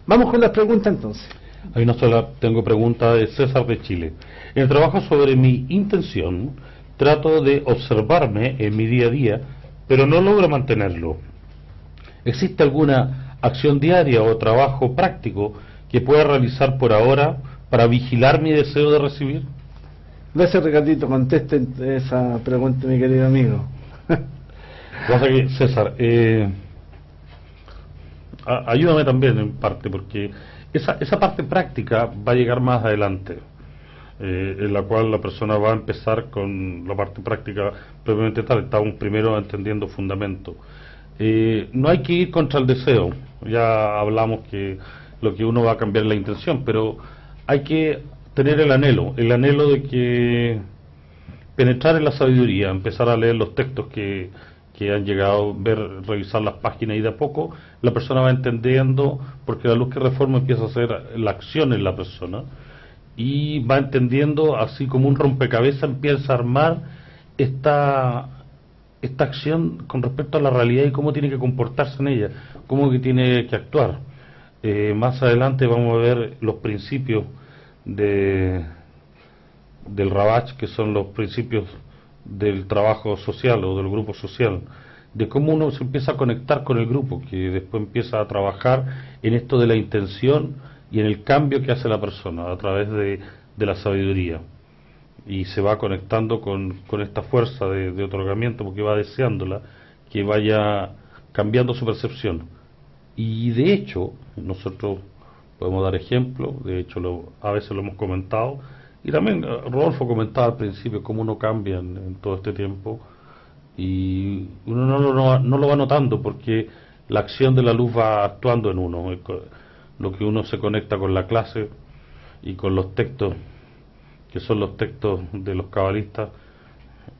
Speaker 2: Vamos con las preguntas entonces.
Speaker 3: Hay una sola, tengo pregunta de César de Chile. En el trabajo sobre mi intención, trato de observarme en mi día a día, pero no logro mantenerlo. ¿Existe alguna acción diaria o trabajo práctico que pueda realizar por ahora para vigilar mi deseo de recibir?
Speaker 2: Gracias, Ricardito. Conteste esa pregunta, mi querido amigo.
Speaker 3: Pasa que, César, ayúdame también en parte, porque esa parte práctica va a llegar más adelante, en la cual la persona va a empezar con la parte práctica previamente tal. Estamos primero entendiendo fundamento. No hay que ir contra el deseo, ya hablamos que lo que uno va a cambiar es la intención, pero hay que tener el anhelo de que penetrar en la sabiduría, empezar a leer los textos que han llegado, revisar las páginas, y de a poco la persona va entendiendo, porque la luz que reforma empieza a hacer la acción en la persona, y va entendiendo, así como un rompecabezas empieza a armar esta acción con respecto a la realidad y cómo tiene que comportarse en ella, cómo que tiene que actuar. Más adelante vamos a ver los principios del Rabach, que son los principios del trabajo social o del grupo social, de cómo uno se empieza a conectar con el grupo, que después empieza a trabajar en esto de la intención y en el cambio que hace la persona a través de la sabiduría, y se va conectando con esta fuerza de otorgamiento, porque va deseándola que vaya cambiando su percepción. Y de hecho nosotros podemos dar ejemplo, de hecho a veces lo hemos comentado, y también Rodolfo comentaba al principio cómo uno cambia en todo este tiempo, y uno no lo va notando, porque la acción de la luz va actuando en uno. Lo que uno se conecta con la clase y con los textos, que son los textos de los cabalistas,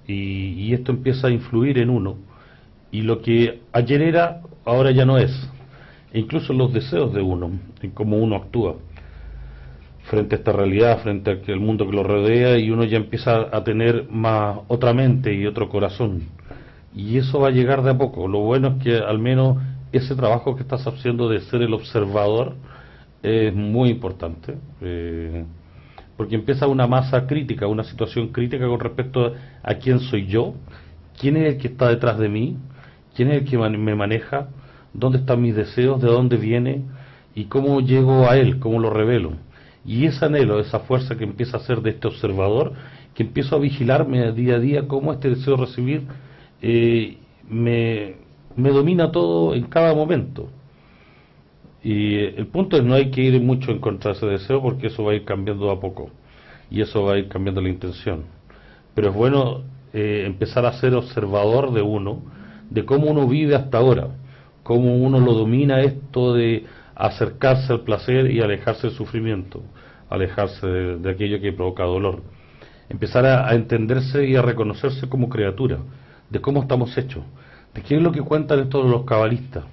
Speaker 3: y esto empieza a influir en uno, y lo que ayer era, ahora ya no es, e incluso los deseos de uno, en cómo uno actúa frente a esta realidad, frente al mundo que lo rodea, y uno ya empieza a tener más otra mente y otro corazón, y eso va a llegar de a poco. Lo bueno es que al menos ese trabajo que estás haciendo de ser el observador es muy importante, porque empieza una masa crítica, una situación crítica con respecto a quién soy yo, quién es el que está detrás de mí, quién es el que me maneja, dónde están mis deseos, de dónde viene y cómo llego a él, cómo lo revelo. Y ese anhelo, esa fuerza que empieza a ser de este observador, que empiezo a vigilarme día a día cómo este deseo de recibir me domina todo en cada momento. Y el punto es, no hay que ir mucho en contra de ese deseo, porque eso va a ir cambiando a poco, y eso va a ir cambiando la intención. Pero es bueno empezar a ser observador de uno, de cómo uno vive hasta ahora, cómo uno lo domina, esto de acercarse al placer y alejarse del sufrimiento, alejarse de aquello que provoca dolor. Empezar a entenderse y a reconocerse como criatura, de cómo estamos hechos, de qué es lo que cuentan estos los cabalistas.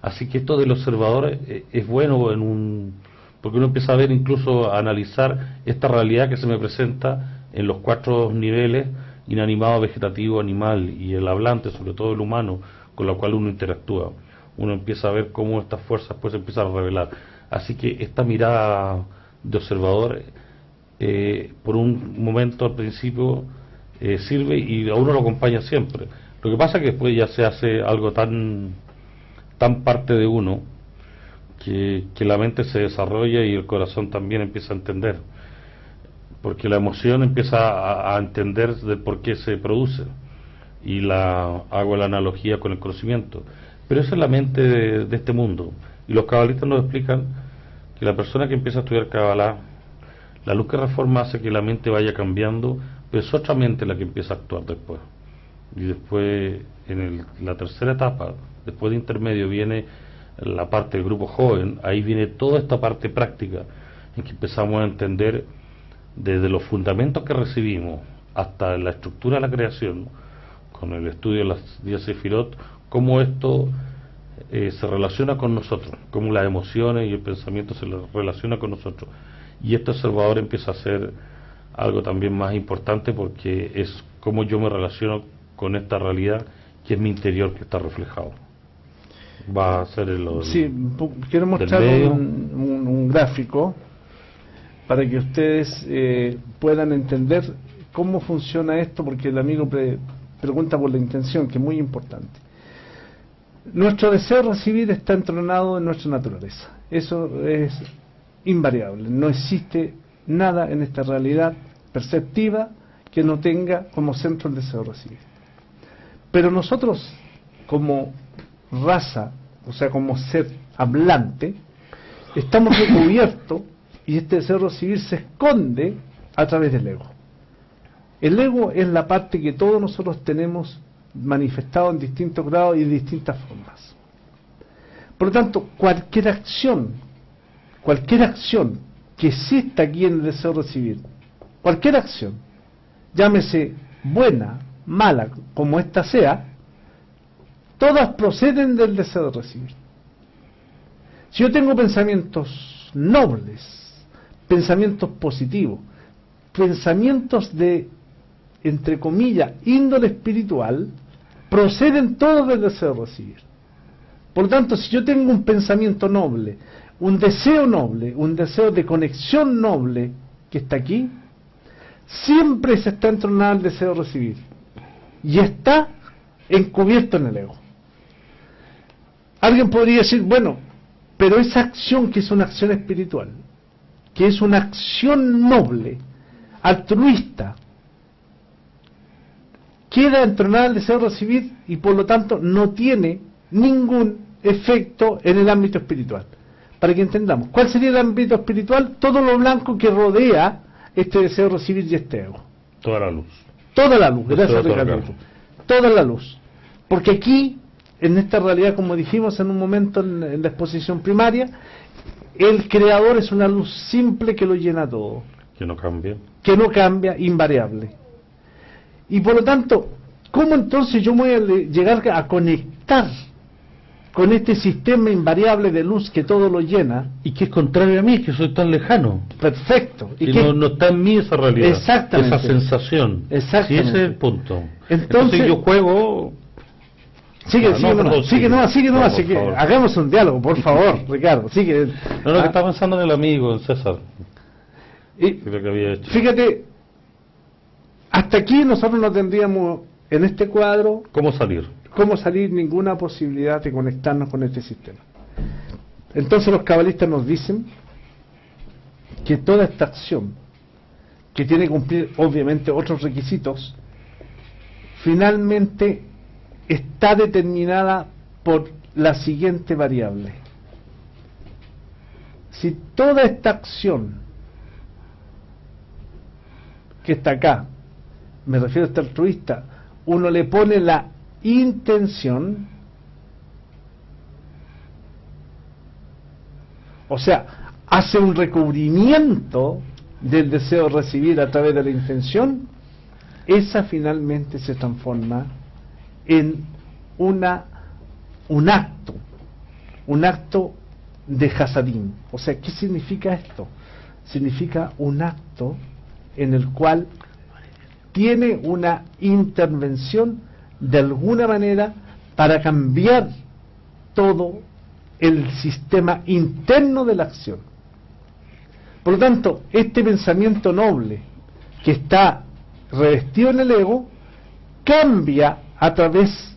Speaker 3: Así que esto del observador es bueno porque uno empieza a ver, incluso a analizar esta realidad que se me presenta en los 4 niveles: inanimado, vegetativo, animal y el hablante, sobre todo el humano, con la cual uno interactúa. Uno empieza a ver cómo estas fuerzas pues empiezan a revelar. Así que esta mirada de observador por un momento al principio sirve, y a uno lo acompaña siempre. Lo que pasa es que después ya se hace algo tan parte de uno que la mente se desarrolla y el corazón también empieza a entender, porque la emoción empieza a entender de por qué se produce, y hago la analogía con el conocimiento. Pero esa es la mente de este mundo, y los cabalistas nos explican que la persona que empieza a estudiar Kabbalah, la luz que reforma hace que la mente vaya cambiando, pero es otra mente la que empieza a actuar después. Y después, en la tercera etapa, después de intermedio, viene la parte del grupo joven. Ahí viene toda esta parte práctica, en que empezamos a entender desde los fundamentos que recibimos hasta la estructura de la creación, con el estudio de las 10 Sefirot, cómo esto se relaciona con nosotros, cómo las emociones y el pensamiento se relaciona con nosotros. Y este observador empieza a ser algo también más importante, porque es cómo yo me relaciono con esta realidad que es mi interior, que está reflejado. Va a ser
Speaker 2: sí, quiero mostrar un gráfico para que ustedes puedan entender cómo funciona esto, porque el amigo pregunta por la intención, que es muy importante. Nuestro deseo de recibir está entronado en nuestra naturaleza. Eso es invariable. No existe nada en esta realidad perceptiva que no tenga como centro el deseo de recibir. Pero nosotros, como raza, o sea, como ser hablante, estamos recubiertos, y este deseo de recibir se esconde a través del ego. El ego es la parte que todos nosotros tenemos manifestado en distintos grados y de distintas formas. Por lo tanto, cualquier acción que exista aquí en el deseo de recibir, cualquier acción, llámese buena, mala, como ésta sea, todas proceden del deseo de recibir. Si yo tengo pensamientos nobles, pensamientos positivos, pensamientos de, entre comillas, índole espiritual, proceden todos del deseo de recibir. Por lo tanto, si yo tengo un pensamiento noble, un deseo de conexión noble que está aquí, siempre se está entronado el deseo de recibir y está encubierto en el ego. Alguien podría decir, bueno, pero esa acción que es una acción espiritual, que es una acción noble, altruista, queda entronada el deseo de recibir y por lo tanto no tiene ningún efecto en el ámbito espiritual. Para que entendamos, ¿cuál sería el ámbito espiritual? Todo lo blanco que rodea este deseo de recibir y este ego.
Speaker 3: Toda la luz.
Speaker 2: Toda la luz, gracias Ricardo. Toda la luz. Porque aquí, en esta realidad, como dijimos en un momento en la exposición primaria, el creador es una luz simple que lo llena todo.
Speaker 3: Que no cambia.
Speaker 2: Que no cambia, invariable. Y por lo tanto, ¿cómo entonces yo voy a llegar a conectar con este sistema invariable de luz que todo lo llena?
Speaker 3: Y que es contrario a mí, que soy tan lejano.
Speaker 2: Perfecto.
Speaker 3: Y que no está en mí esa realidad.
Speaker 2: Exactamente.
Speaker 3: Esa sensación.
Speaker 2: Exactamente.
Speaker 3: Sí, ese es el punto.
Speaker 2: Entonces
Speaker 3: yo juego...
Speaker 2: Sigue nomás, hagamos un diálogo, por favor, Ricardo, sigue.
Speaker 3: No, lo que está pensando en el amigo, en César. Lo que había hecho.
Speaker 2: Fíjate, hasta aquí nosotros no tendríamos en este cuadro
Speaker 3: ¿cómo salir
Speaker 2: ninguna posibilidad de conectarnos con este sistema. Entonces los cabalistas nos dicen que toda esta acción, que tiene que cumplir obviamente otros requisitos, finalmente está determinada por la siguiente variable. Si toda esta acción que está acá, me refiero a este altruista, uno le pone la intención, o sea, hace un recubrimiento del deseo de recibir a través de la intención, esa finalmente se transforma en un acto de hasadín. O sea, ¿qué significa esto? Significa un acto en el cual tiene una intervención de alguna manera para cambiar todo el sistema interno de la acción. Por lo tanto, este pensamiento noble que está revestido en el ego cambia a través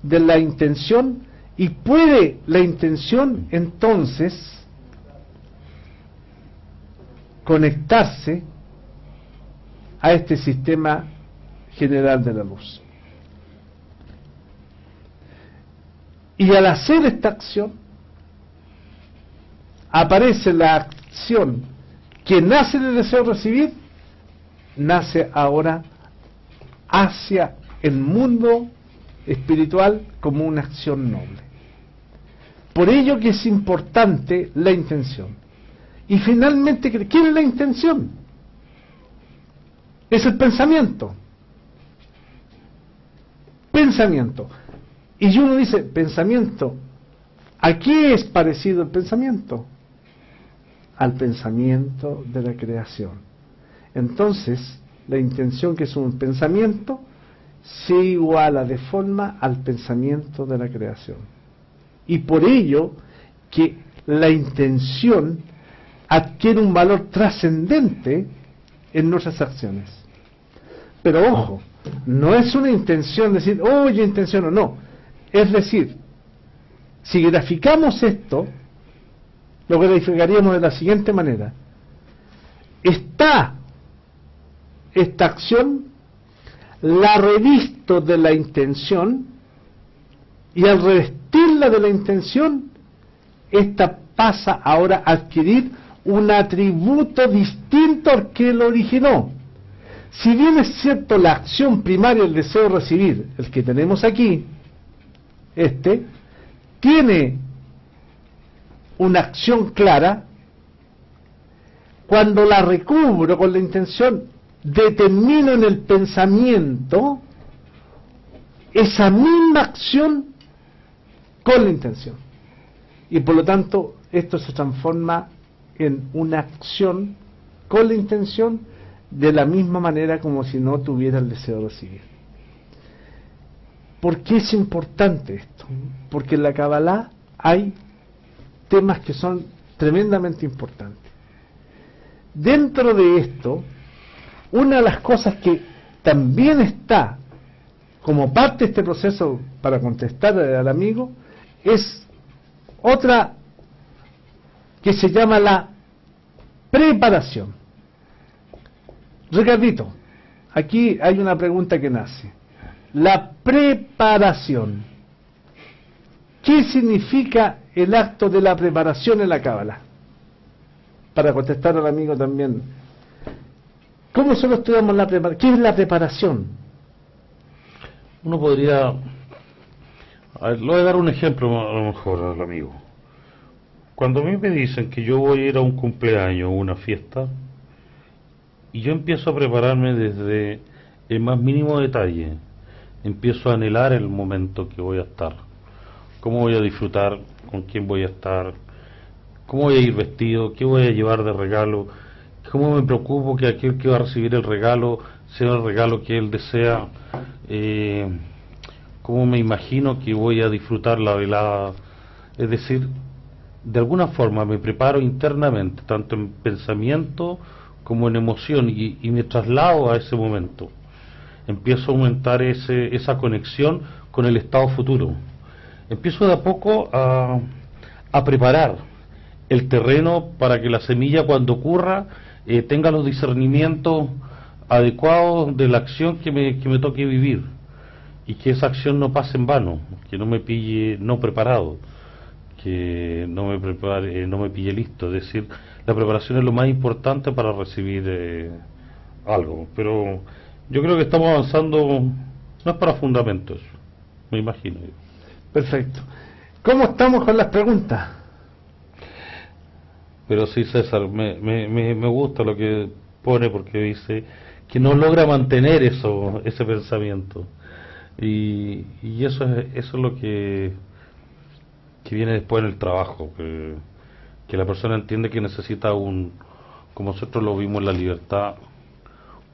Speaker 2: de la intención, y puede la intención entonces conectarse a este sistema general de la luz. Y al hacer esta acción aparece la acción que nace del deseo de recibir, nace ahora hacia el mundo espiritual como una acción noble. Por ello que es importante la intención. Y finalmente, ¿quién es la intención? Es el pensamiento. pensamiento. Y uno dice, pensamiento, ¿a qué es parecido el pensamiento? Al pensamiento de la creación. Entonces, la intención, que es un pensamiento, se iguala de forma al pensamiento de la creación. Y por ello que la intención adquiere un valor trascendente en nuestras acciones. Pero ojo, no es una intención decir, oh, yo intenciono, no. Es decir, si graficamos esto, lo graficaríamos de la siguiente manera. Está esta acción, la revisto de la intención, y al revestirla de la intención, esta pasa ahora a adquirir un atributo distinto al que lo originó. Si bien es cierto, la acción primaria, el deseo de recibir, el que tenemos aquí, tiene una acción clara, cuando la recubro con la intención, determino en el pensamiento esa misma acción con la intención. Y por lo tanto, esto se transforma en una acción con la intención, de la misma manera como si no tuviera el deseo de recibir. ¿Por qué es importante esto? Porque en la Kabbalah hay temas que son tremendamente importantes. Dentro de esto, una de las cosas que también está como parte de este proceso para contestar al amigo es otra que se llama la preparación. Ricardito, aquí hay una pregunta que nace. La preparación. ¿Qué significa el acto de la preparación en la Cábala? Para contestar al amigo también. ¿Cómo solo estudiamos la preparación? ¿Qué es la preparación?
Speaker 3: Uno podría... A ver, le voy a dar un ejemplo a lo mejor al amigo. Cuando a mí me dicen que yo voy a ir a un cumpleaños o una fiesta, y yo empiezo a prepararme desde el más mínimo detalle, empiezo a anhelar el momento que voy a estar, cómo voy a disfrutar, con quién voy a estar, cómo voy a ir vestido, qué voy a llevar de regalo, cómo me preocupo que aquel que va a recibir el regalo sea el regalo que él desea, cómo me imagino que voy a disfrutar la velada. Es decir, de alguna forma me preparo internamente, tanto en pensamiento como en emoción, y me traslado a ese momento. Empiezo a aumentar esa conexión con el estado futuro. Empiezo de a poco a preparar el terreno para que la semilla, cuando ocurra, tenga los discernimientos adecuados de la acción que me toque vivir, y que esa acción no pase en vano, que no me pille no preparado, que no me pille listo. Es decir, la preparación es lo más importante para recibir algo. Pero yo creo que estamos avanzando, no es para fundamentos, me imagino.
Speaker 2: Perfecto. ¿Cómo estamos con las preguntas?
Speaker 3: Pero sí, César, me gusta lo que pone, porque dice que no logra mantener ese pensamiento. Y eso es lo que viene después en el trabajo, que la persona entiende que necesita como nosotros lo vimos en La Libertad,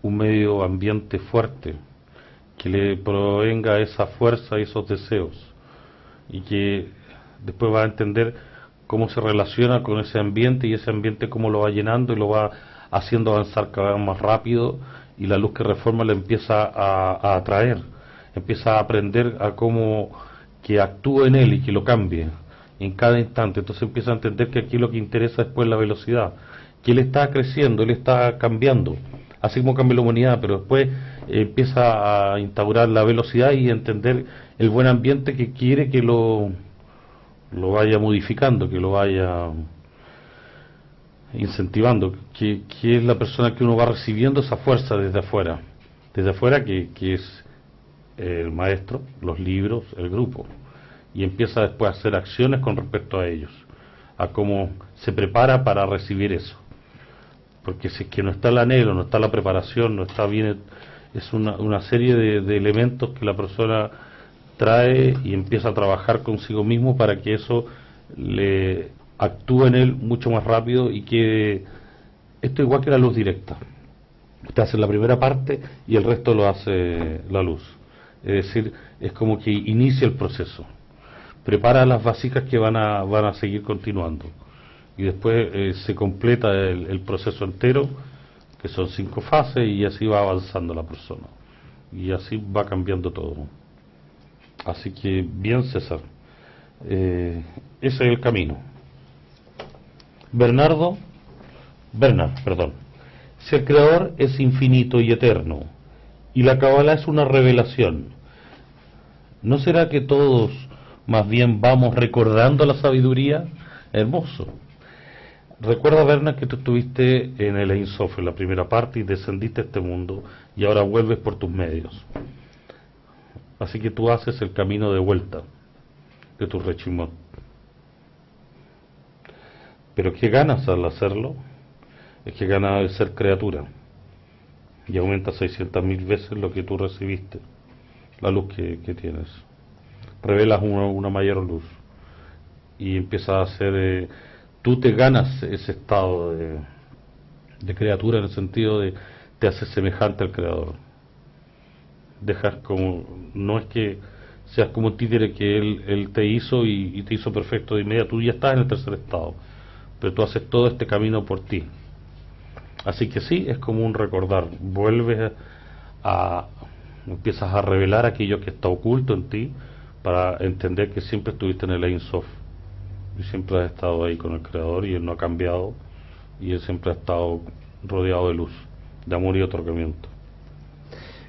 Speaker 3: un medio ambiente fuerte, que le provenga esa fuerza y esos deseos, y que después va a entender cómo se relaciona con ese ambiente, y ese ambiente cómo lo va llenando y lo va haciendo avanzar cada vez más rápido, y la luz que reforma le empieza a atraer, empieza a aprender a cómo que actúe en él y que lo cambie en cada instante. Entonces empieza a entender que aquí lo que interesa después es la velocidad, que él está creciendo, él está cambiando, así como cambia la humanidad, pero después empieza a instaurar la velocidad y entender el buen ambiente que quiere que lo vaya modificando, que lo vaya incentivando, que es la persona que uno va recibiendo esa fuerza desde afuera que es el maestro, los libros, el grupo, y empieza después a hacer acciones con respecto a ellos, a cómo se prepara para recibir eso. Porque si es que no está el anhelo, no está la preparación, no está bien, es una serie de elementos que la persona trae y empieza a trabajar consigo mismo para que eso le actúe en él mucho más rápido y que esto igual que la luz directa. Usted hace la primera parte y el resto lo hace la luz. Es decir, es como que inicia el proceso. Prepara las vasijas que van a seguir continuando. Y después se completa el proceso entero, que son 5 fases, y así va avanzando la persona. Y así va cambiando todo. Así que, bien, César. Ese es el camino. Bernard, perdón. Si el Creador es infinito y eterno, y la Cábala es una revelación, ¿no será que todos más bien vamos recordando la sabiduría? Hermoso. Recuerda, Bernard, que tú estuviste en el Ein Sof en la primera parte y descendiste a este mundo y ahora vuelves por tus medios. Así que tú haces el camino de vuelta de tu Rechimot. Pero ¿qué ganas al hacerlo? Es que ganas de ser criatura y aumenta 600.000 veces lo que tú recibiste, la luz que tienes. Revelas una mayor luz y empiezas a ser... tú te ganas ese estado de criatura, en el sentido de te haces semejante al Creador. Dejas como... no es que seas como un títere que él te hizo y te hizo perfecto de inmediato. Tú ya estás en el tercer estado, pero tú haces todo este camino por ti. Así que sí, es como un recordar. Vuelves empiezas a revelar aquello que está oculto en ti, para entender que siempre estuviste en el Ein Sof y siempre has estado ahí con el Creador, y Él no ha cambiado, y Él siempre ha estado rodeado de luz, de amor y otorgamiento.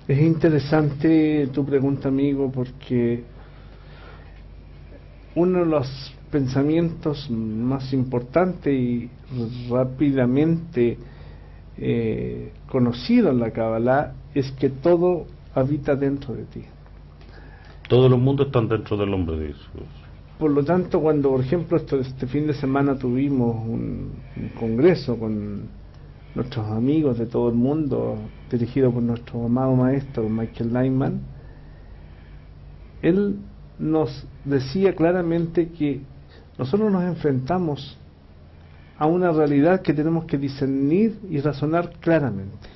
Speaker 2: Es interesante tu pregunta, amigo, porque uno de los pensamientos más importantes y rápidamente conocido en la Kabbalah es que todo habita dentro de ti.
Speaker 3: Todos los mundos están dentro del hombre de Jesús.
Speaker 2: Por lo tanto, cuando por ejemplo este fin de semana tuvimos un congreso con nuestros amigos de todo el mundo, dirigido por nuestro amado maestro Michael Lyman, él nos decía claramente que nosotros nos enfrentamos a una realidad que tenemos que discernir y razonar claramente.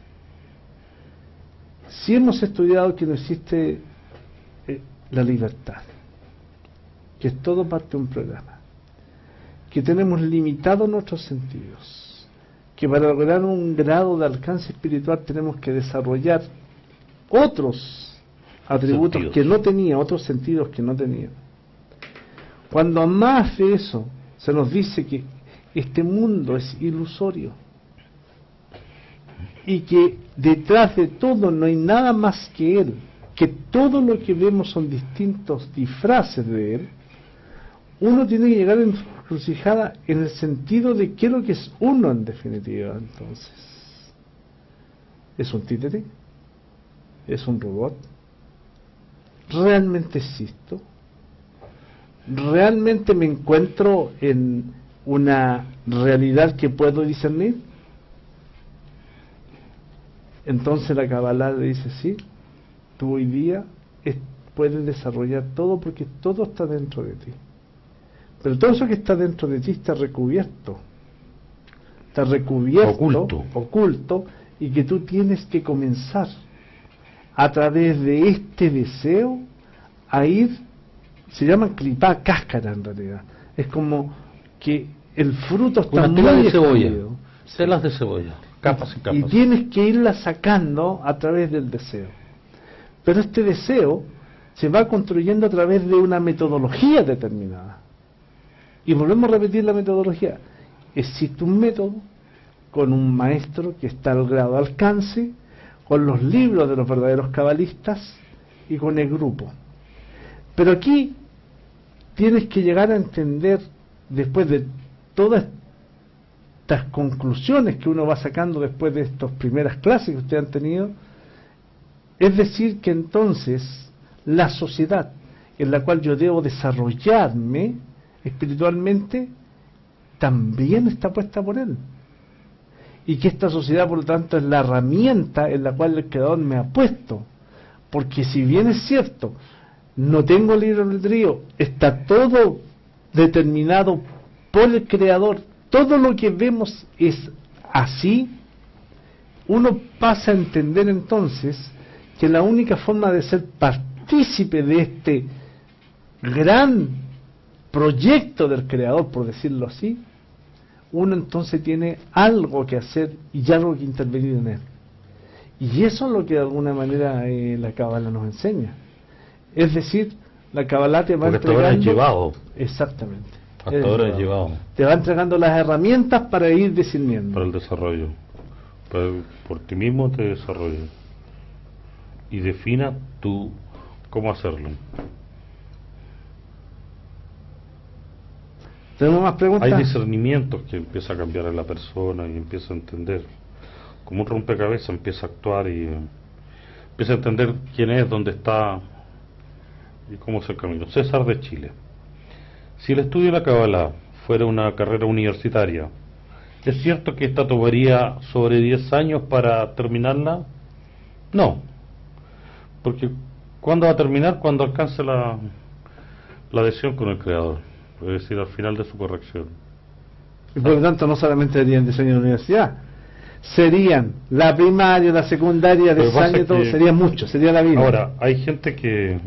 Speaker 2: Si hemos estudiado que no existe la libertad, que es todo parte de un programa, que tenemos limitados nuestros sentidos, que para lograr un grado de alcance espiritual tenemos que desarrollar otros atributos que no tenía, otros sentidos que no tenía. Cuando a más de eso se nos dice que este mundo es ilusorio y que detrás de todo no hay nada más que Él, que todo lo que vemos son distintos disfraces de Él, uno tiene que llegar en encrucijada en el sentido de qué es lo que es uno en definitiva. Entonces, ¿es un títere? ¿Es un robot? ¿Realmente existo? ¿Realmente me encuentro en una realidad que puedo discernir? Entonces la Kabbalah le dice, sí, tú hoy día puedes desarrollar todo porque todo está dentro de ti. Pero todo eso que está dentro de ti está recubierto, oculto, y que tú tienes que comenzar a través de este deseo a ir, se llaman clipá, cáscara en realidad, es como que el fruto está muy escondido,
Speaker 3: celas de cebolla, capas y capas,
Speaker 2: y tienes que irla sacando a través del deseo. Pero este deseo se va construyendo a través de una metodología determinada. Y volvemos a repetir la metodología. Existe un método con un maestro que está al grado de alcance, con los libros de los verdaderos cabalistas y con el grupo. Pero aquí tienes que llegar a entender, después de todas estas conclusiones que uno va sacando después de estas primeras clases que ustedes han tenido, es decir, que entonces la sociedad en la cual yo debo desarrollarme espiritualmente también está puesta por Él, y que esta sociedad por lo tanto es la herramienta en la cual el Creador me ha puesto, porque si bien es cierto no tengo libre albedrío, está todo determinado por el Creador, todo lo que vemos es así, uno pasa a entender entonces que la única forma de ser partícipe de este gran proyecto del Creador, por decirlo así, uno entonces tiene algo que hacer y algo que intervenir en él. Y eso es lo que de alguna manera la Cábala nos enseña. Es decir, la Cábala te va entregando...
Speaker 3: Porque hasta ahora es llevado.
Speaker 2: Exactamente.
Speaker 3: Hasta ahora es llevado.
Speaker 2: Te va entregando las herramientas para ir discerniendo.
Speaker 3: Para el desarrollo. Por ti mismo te desarrollas. Y defina tú cómo hacerlo.
Speaker 2: ¿Tenemos más preguntas?
Speaker 3: Hay discernimientos que empieza a cambiar en la persona y empieza a entender. Como un rompecabezas empieza a actuar y empieza a entender quién es, dónde está y cómo es el camino. César de Chile. Si el estudio de la Cábala fuera una carrera universitaria, ¿es cierto que esta tomaría sobre 10 años para terminarla? No. Porque ¿cuándo va a terminar? Cuando alcance la adhesión con el Creador. Es decir, al final de su corrección.
Speaker 2: Y por lo tanto no solamente serían diseño de la universidad, serían la primaria, la secundaria, de años, todo, sería mucho, sería la vida.
Speaker 3: Ahora, hay gente que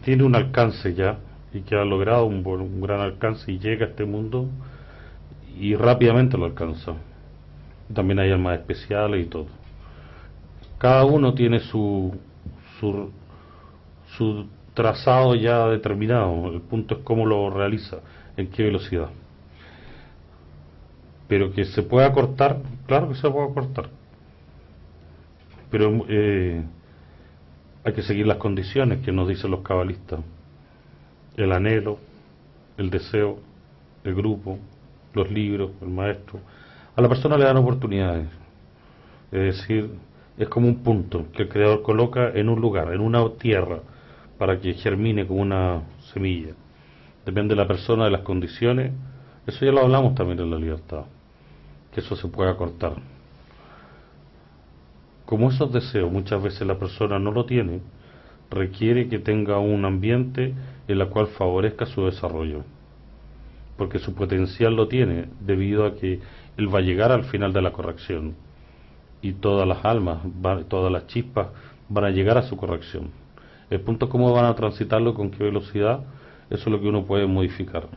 Speaker 3: tiene un alcance ya y que ha logrado un gran alcance y llega a este mundo y rápidamente lo alcanza. También hay almas especiales y todo. Cada uno tiene su trazado ya determinado. El punto es cómo lo realiza, en qué velocidad. Pero que se pueda cortar, claro que se puede cortar. Pero hay que seguir las condiciones que nos dicen los cabalistas. El anhelo, el deseo, el grupo, los libros, el maestro. A la persona le dan oportunidades. Es decir, es como un punto que el Creador coloca en un lugar, en una tierra, para que germine como una semilla. Depende de la persona, de las condiciones. Eso ya lo hablamos también en la libertad, que eso se pueda cortar. Como esos deseos muchas veces la persona no lo tiene, requiere que tenga un ambiente en el cual favorezca su desarrollo, porque su potencial lo tiene debido a que él va a llegar al final de la corrección y todas las almas, todas las chispas van a llegar a su corrección. El punto es cómo van a transitarlo, con qué velocidad. Eso es lo que uno puede modificar.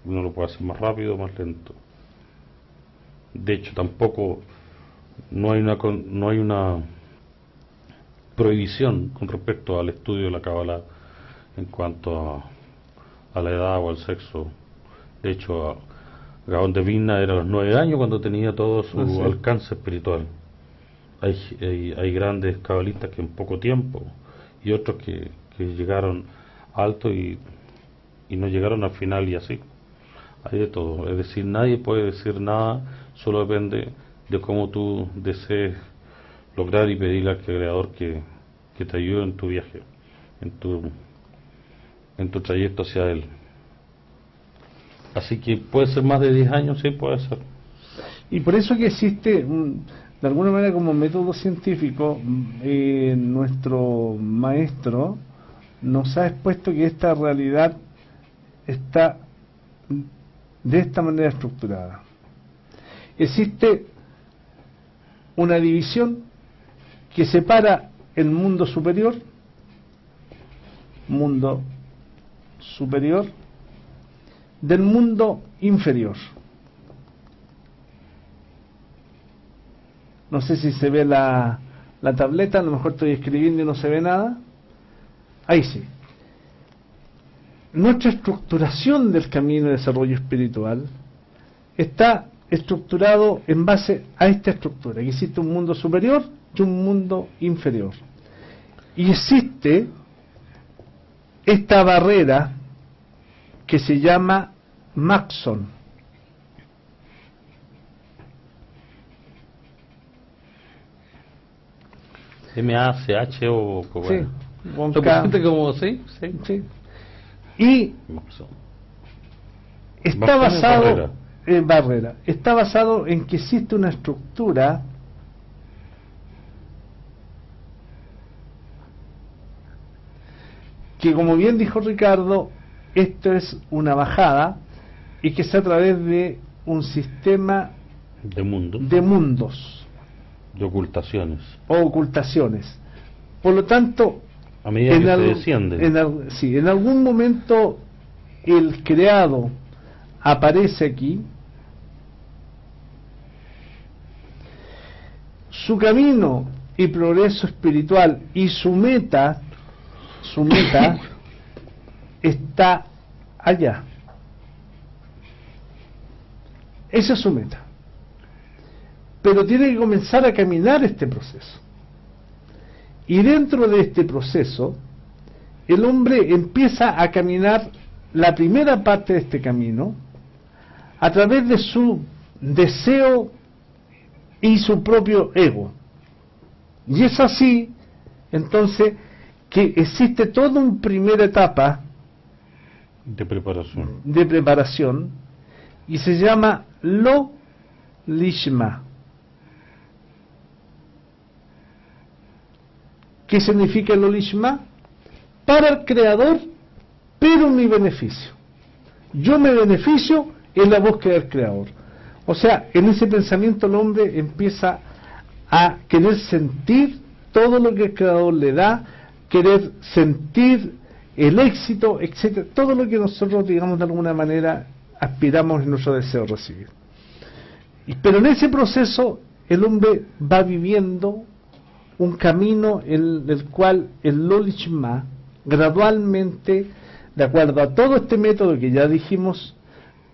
Speaker 3: Uno lo puede hacer más rápido o más lento. De hecho, tampoco no hay una prohibición con respecto al estudio de la Cábala en cuanto a la edad o al sexo. De hecho, Gaón de Vilna era a los 9 años cuando tenía todo su alcance espiritual. Hay grandes cabalistas que en poco tiempo, y otros que llegaron alto y no llegaron al final, y así. Hay de todo. Es decir, nadie puede decir nada, solo depende de cómo tú desees lograr y pedirle al Creador que te ayude en tu viaje, en tu trayecto hacia Él. Así que puede ser más de 10 años, sí, puede ser.
Speaker 2: Y por eso que existe, de alguna manera, como método científico, nuestro maestro nos ha expuesto que esta realidad está de esta manera estructurada. Existe una división que separa el mundo superior del mundo inferior. No sé si se ve la tableta, a lo mejor estoy escribiendo y no se ve nada. Ahí sí. Nuestra estructuración del camino de desarrollo espiritual está estructurado en base a esta estructura, que existe un mundo superior y un mundo inferior. Y existe esta barrera que se llama Maxon.
Speaker 3: M-A-C-H o
Speaker 2: sí,
Speaker 3: con K. Como, sí.
Speaker 2: Y está basado en barrera. Está basado en que existe una estructura que, como bien dijo Ricardo, esto es una bajada y que es a través de un sistema
Speaker 3: de mundos,
Speaker 2: de
Speaker 3: ocultaciones
Speaker 2: o ocultaciones. Por lo tanto,
Speaker 3: a medida que se desciende.
Speaker 2: En algún momento el creado aparece aquí. Su camino y progreso espiritual y su meta está allá. Esa es su meta. Pero tiene que comenzar a caminar este proceso. Y dentro de este proceso, el hombre empieza a caminar la primera parte de este camino a través de su deseo y su propio ego. Y es así, entonces, que existe toda una primera etapa
Speaker 3: de
Speaker 2: preparación y se llama lo lishma. ¿Qué significa lo lishma? Para el creador, pero mi beneficio. Yo me beneficio en la búsqueda del creador. O sea, en ese pensamiento el hombre empieza a querer sentir todo lo que el creador le da, querer sentir el éxito, etcétera, todo lo que nosotros, digamos, de alguna manera aspiramos en nuestro deseo de recibir. Pero en ese proceso el hombre va viviendo un camino en el cual el Lolishma gradualmente, de acuerdo a todo este método que ya dijimos,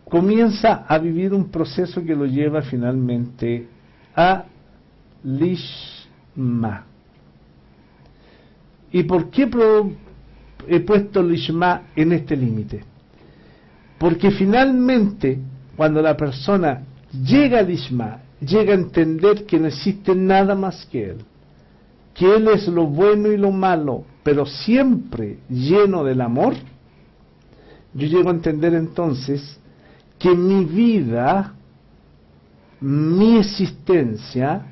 Speaker 2: comienza a vivir un proceso que lo lleva finalmente a Lishma. ¿Y por qué he puesto Lishma en este límite? Porque finalmente, cuando la persona llega a Lishma, llega a entender que no existe nada más que Él, que Él es lo bueno y lo malo, pero siempre lleno del amor, yo llego a entender entonces que mi vida, mi existencia,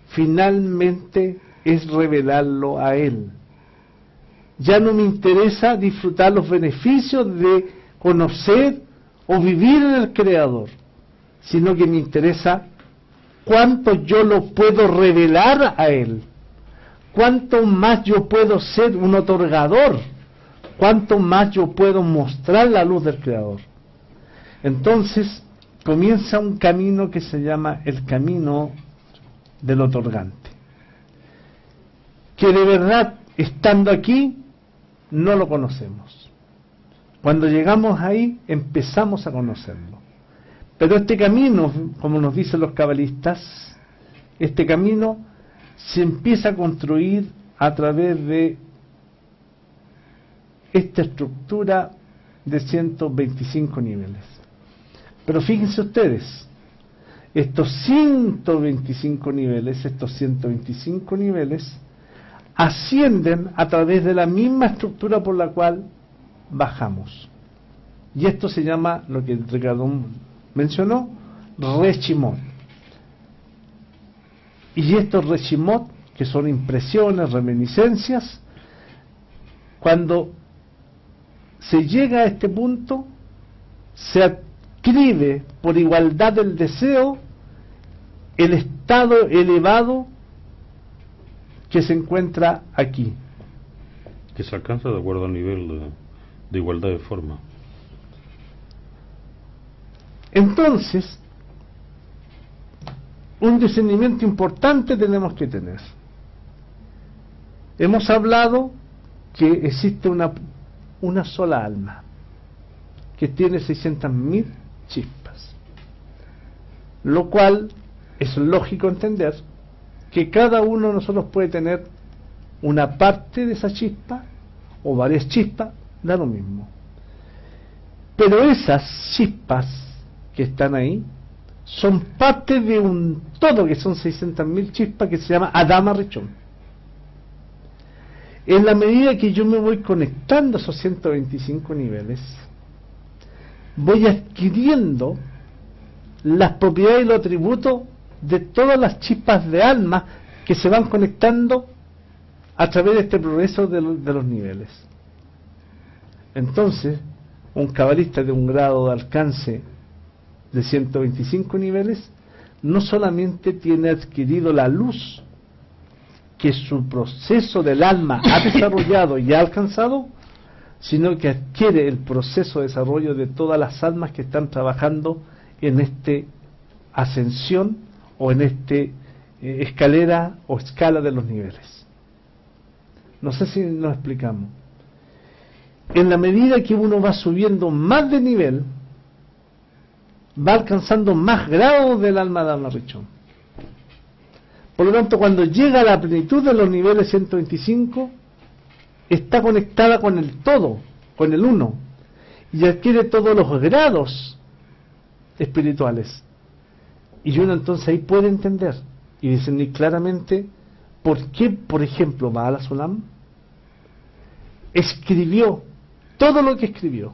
Speaker 2: finalmente es revelarlo a Él. Ya no me interesa disfrutar los beneficios de conocer o vivir en el Creador, sino que me interesa cuánto yo lo puedo revelar a Él, cuánto más yo puedo ser un otorgador, cuánto más yo puedo mostrar la luz del Creador. Entonces comienza un camino que se llama el camino del otorgante, que de verdad, estando aquí, no lo conocemos. Cuando llegamos ahí, empezamos a conocerlo. Pero este camino, como nos dicen los cabalistas, este camino se empieza a construir a través de esta estructura de 125 niveles. Pero fíjense ustedes, estos 125 niveles ascienden a través de la misma estructura por la cual bajamos. Y esto se llama, lo que Ricardo mencionó, Reshimot. Y estos Reshimot, que son impresiones, reminiscencias, cuando se llega a este punto, se adquiere por igualdad del deseo el estado elevado que se encuentra aquí.
Speaker 3: Que se alcanza de acuerdo al nivel de igualdad de forma.
Speaker 2: Entonces, un discernimiento importante tenemos que tener. Hemos hablado que existe una sola alma que tiene 600.000 chispas, lo cual es lógico entender que cada uno de nosotros puede tener una parte de esa chispa o varias chispas, da lo mismo. Pero esas chispas que están ahí son parte de un todo, que son 600.000 chispas, que se llama Adama Rishon. En la medida que yo me voy conectando a esos 125 niveles, voy adquiriendo las propiedades y los atributos de todas las chispas de alma que se van conectando a través de este progreso de los niveles. Entonces, un cabalista de un grado de alcance de 125 niveles no solamente tiene adquirido la luz que su proceso del alma ha desarrollado y ha alcanzado, sino que adquiere el proceso de desarrollo de todas las almas que están trabajando en este ascensión o en este escalera o escala de los niveles. No sé si nos explicamos. En la medida que uno va subiendo más de nivel, va alcanzando más grados del alma de Alma Richón. Por lo tanto, cuando llega a la plenitud de los niveles 125, está conectada con el todo, con el uno, y adquiere todos los grados espirituales. Y uno entonces ahí puede entender y discernir claramente por qué, por ejemplo, Baal HaSulam escribió todo lo que escribió,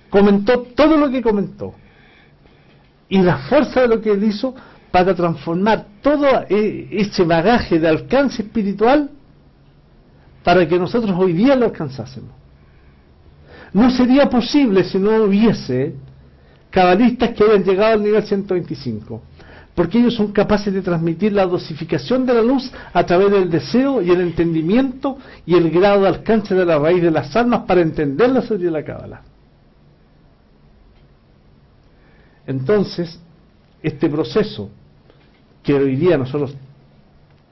Speaker 2: comentó todo lo que comentó, y la fuerza de lo que él hizo para transformar todo ese bagaje de alcance espiritual para que nosotros hoy día lo alcanzásemos. No sería posible si no hubiese cabalistas que hayan llegado al nivel 125, porque ellos son capaces de transmitir la dosificación de la luz a través del deseo y el entendimiento y el grado de alcance de la raíz de las almas para entender la sabiduría de la Cábala. Entonces, este proceso que hoy día nosotros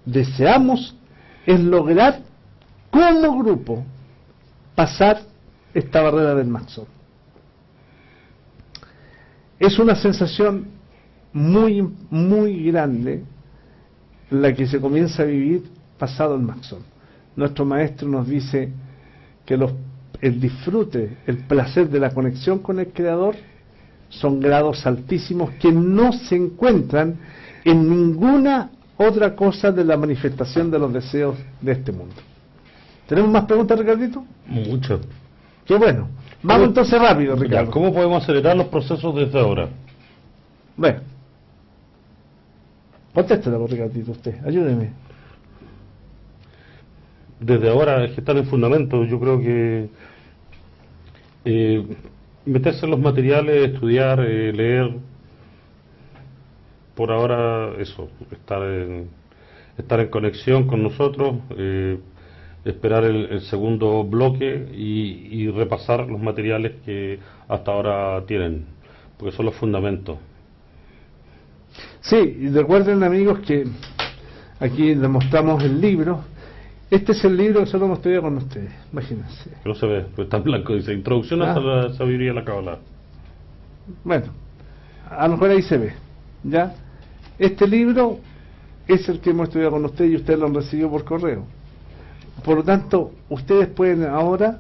Speaker 2: deseamos es lograr como grupo pasar esta barrera del Maxor. Es una sensación muy, muy grande la que se comienza a vivir pasado el Maxor. Nuestro maestro nos dice que el disfrute, el placer de la conexión con el Creador son grados altísimos que no se encuentran en ninguna otra cosa de la manifestación de los deseos de este mundo. ¿Tenemos más preguntas, Ricardito?
Speaker 3: Muchas.
Speaker 2: Qué bueno. Vamos entonces rápido, Ricardo.
Speaker 3: Ya, ¿cómo podemos acelerar los procesos desde ahora?
Speaker 2: Bueno, contéstela, Ricardito, usted. Ayúdeme.
Speaker 3: Desde ahora es que está en el fundamento. Yo creo que meterse en los materiales, estudiar, leer. Por ahora eso, estar en conexión con nosotros, esperar el segundo bloque y repasar los materiales que hasta ahora tienen, porque son los fundamentos.
Speaker 2: Sí, y recuerden, amigos, que aquí les mostramos el libro. Este es el libro que nosotros hemos estudiado con ustedes, imagínense.
Speaker 3: Que no se ve, pues está en blanco, dice Introducción a la sabiduría de la Cábala.
Speaker 2: Bueno, a lo mejor ahí se ve, ¿ya? Este libro es el que hemos estudiado con ustedes y ustedes lo han recibido por correo. Por lo tanto, ustedes pueden ahora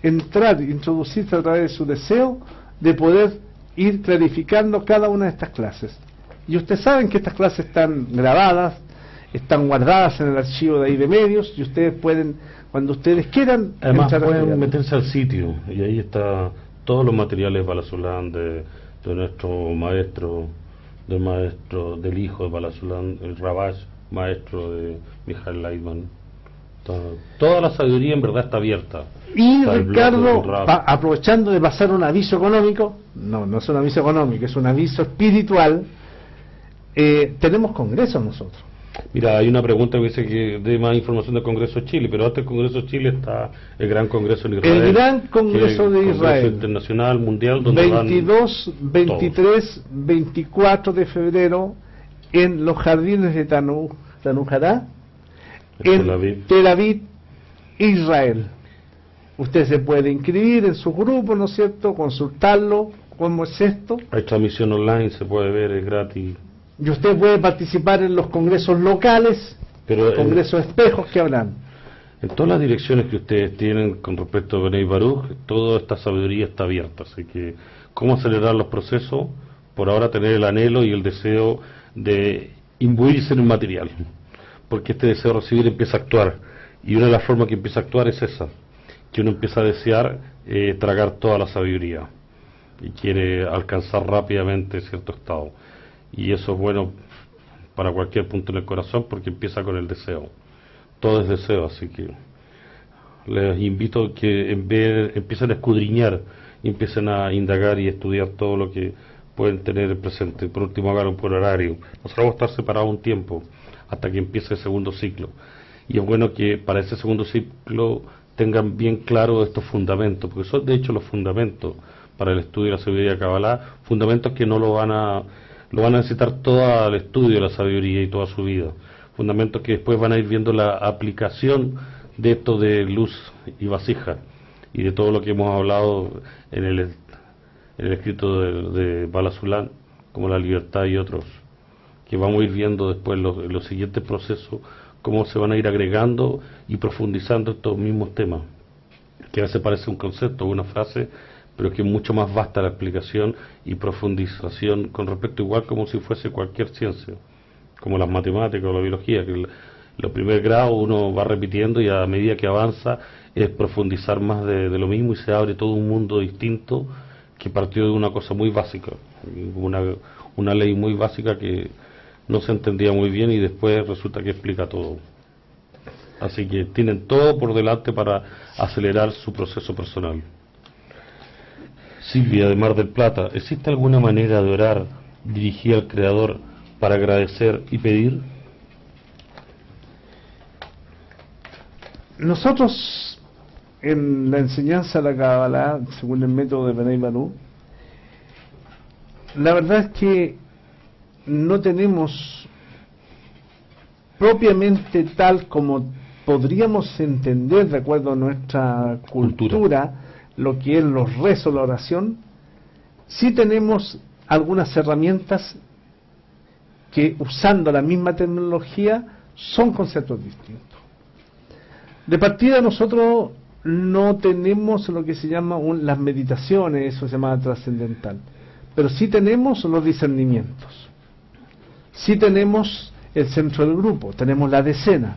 Speaker 2: entrar, introducirse a través de su deseo de poder ir clarificando cada una de estas clases. Y ustedes saben que estas clases están grabadas, están guardadas en el archivo de ahí de medios, y ustedes pueden, cuando ustedes quieran,
Speaker 3: además pueden meterse al sitio y ahí está todos los materiales Baal HaSulam de nuestro maestro, del hijo de Baal HaSulam, el Rabash, maestro de Mijael Leitman. Toda la sabiduría en verdad está abierta.
Speaker 2: Y Ricardo, aprovechando de pasar un aviso económico, no es un aviso económico, es un aviso espiritual. Tenemos congresos nosotros.
Speaker 3: Mira, hay una pregunta que dice que dé más información del Congreso de Chile, pero antes del Congreso de Chile está el Gran Congreso de Israel.
Speaker 2: El Gran Congreso de Israel.
Speaker 3: Congreso internacional, mundial, donde
Speaker 2: 22, 23, 24 de febrero en los jardines de Tanujará, en Tel Aviv, Israel. Usted se puede inscribir en su grupo, ¿no es cierto? Consultarlo, cómo es esto.
Speaker 3: Hay transmisión online, se puede ver, es gratis.
Speaker 2: Y usted puede participar en los congresos locales, pero congresos espejos que habrán.
Speaker 3: En todas las direcciones que ustedes tienen con respecto a Benei Baruch, toda esta sabiduría está abierta. Así que, ¿cómo acelerar los procesos? Por ahora tener el anhelo y el deseo de imbuirse en el material. Porque este deseo de recibir empieza a actuar. Y una de las formas que empieza a actuar es esa. Que uno empieza a desear tragar toda la sabiduría. Y quiere alcanzar rápidamente cierto estado. Y eso es bueno para cualquier punto en el corazón porque empieza con el deseo. Todo es deseo, así que Les invito a que empiecen a escudriñar, empiecen a indagar y estudiar todo lo que pueden tener presente. Por último, háganlo por horario. Nosotros vamos a estar separados un tiempo hasta que empiece el segundo ciclo. Y es bueno que para ese segundo ciclo tengan bien claros estos fundamentos, porque son de hecho los fundamentos para el estudio de la sabiduría de Kabbalah, fundamentos que no lo van a necesitar todo el estudio de la sabiduría y toda su vida. Fundamentos que después van a ir viendo la aplicación de esto de luz y vasija y de todo lo que hemos hablado en el escrito de Bala Zulán, como la libertad y otros, que vamos a ir viendo después en los siguientes procesos cómo se van a ir agregando y profundizando estos mismos temas, que a veces parece un concepto o una frase, pero que es mucho más vasta la explicación y profundización con respecto, igual como si fuese cualquier ciencia, como las matemáticas o la biología, que los primeros grados uno va repitiendo y a medida que avanza es profundizar más de lo mismo y se abre todo un mundo distinto que partió de una cosa muy básica, una ley muy básica que no se entendía muy bien y después resulta que explica todo. Así que tienen todo por delante para acelerar su proceso personal. Silvia de Mar del Plata, ¿existe alguna manera de orar dirigida al Creador para agradecer y pedir?
Speaker 2: Nosotros, en la enseñanza de la Kabbalah, según el método de Benay Banú, la verdad es que no tenemos propiamente tal como podríamos entender, de acuerdo a nuestra cultura, lo que es los rezos, la oración. Sí tenemos algunas herramientas que, usando la misma tecnología, son conceptos distintos. De partida, nosotros no tenemos lo que se llama las meditaciones, eso se llama trascendental, pero sí tenemos los discernimientos, sí tenemos el centro del grupo, tenemos la decena,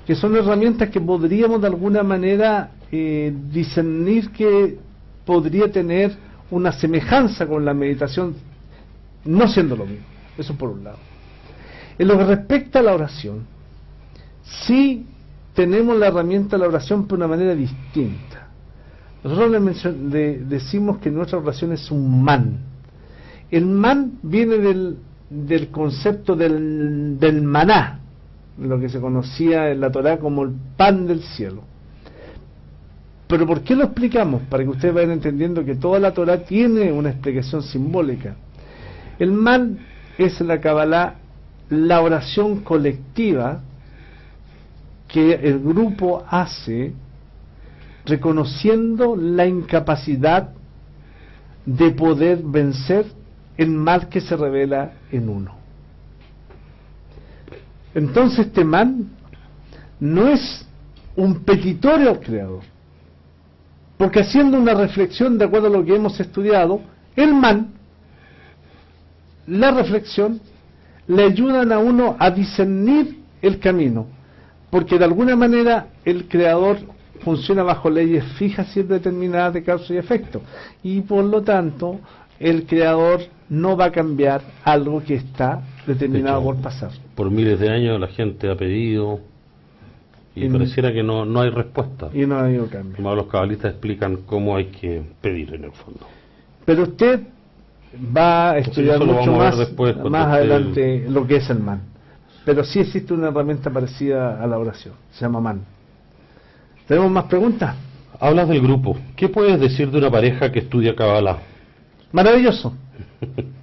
Speaker 2: que son herramientas que podríamos de alguna manera discernir que podría tener una semejanza con la meditación, no siendo lo mismo. Eso por un lado. En lo que respecta a la oración, sí tenemos la herramienta de la oración por una manera distinta. Nosotros decimos que nuestra oración es un man. El man viene del concepto del maná, lo que se conocía en la Torá como el pan del cielo. Pero ¿por qué lo explicamos? Para que ustedes vayan entendiendo que toda la Torá tiene una explicación simbólica. El man es en la Kabbalah la oración colectiva que el grupo hace reconociendo la incapacidad de poder vencer el mal que se revela en uno. Entonces este man no es un petitorio al Creador, porque haciendo una reflexión de acuerdo a lo que hemos estudiado, el man, la reflexión, le ayudan a uno a discernir el camino, porque de alguna manera el Creador funciona bajo leyes fijas y determinadas de causa y efecto, y por lo tanto el Creador no va a cambiar algo que está determinado por pasar.
Speaker 3: Por miles de años la gente ha pedido y pareciera que no hay respuesta.
Speaker 2: Y no ha habido cambio.
Speaker 3: Como los cabalistas explican cómo hay que pedir en el fondo.
Speaker 2: Pero usted va a estudiar mucho más adelante lo que es el man. Pero sí existe una herramienta parecida a la oración, se llama man. ¿Tenemos más preguntas?
Speaker 3: Hablas del grupo. ¿Qué puedes decir de una pareja que estudia Kabbalah?
Speaker 2: Maravilloso.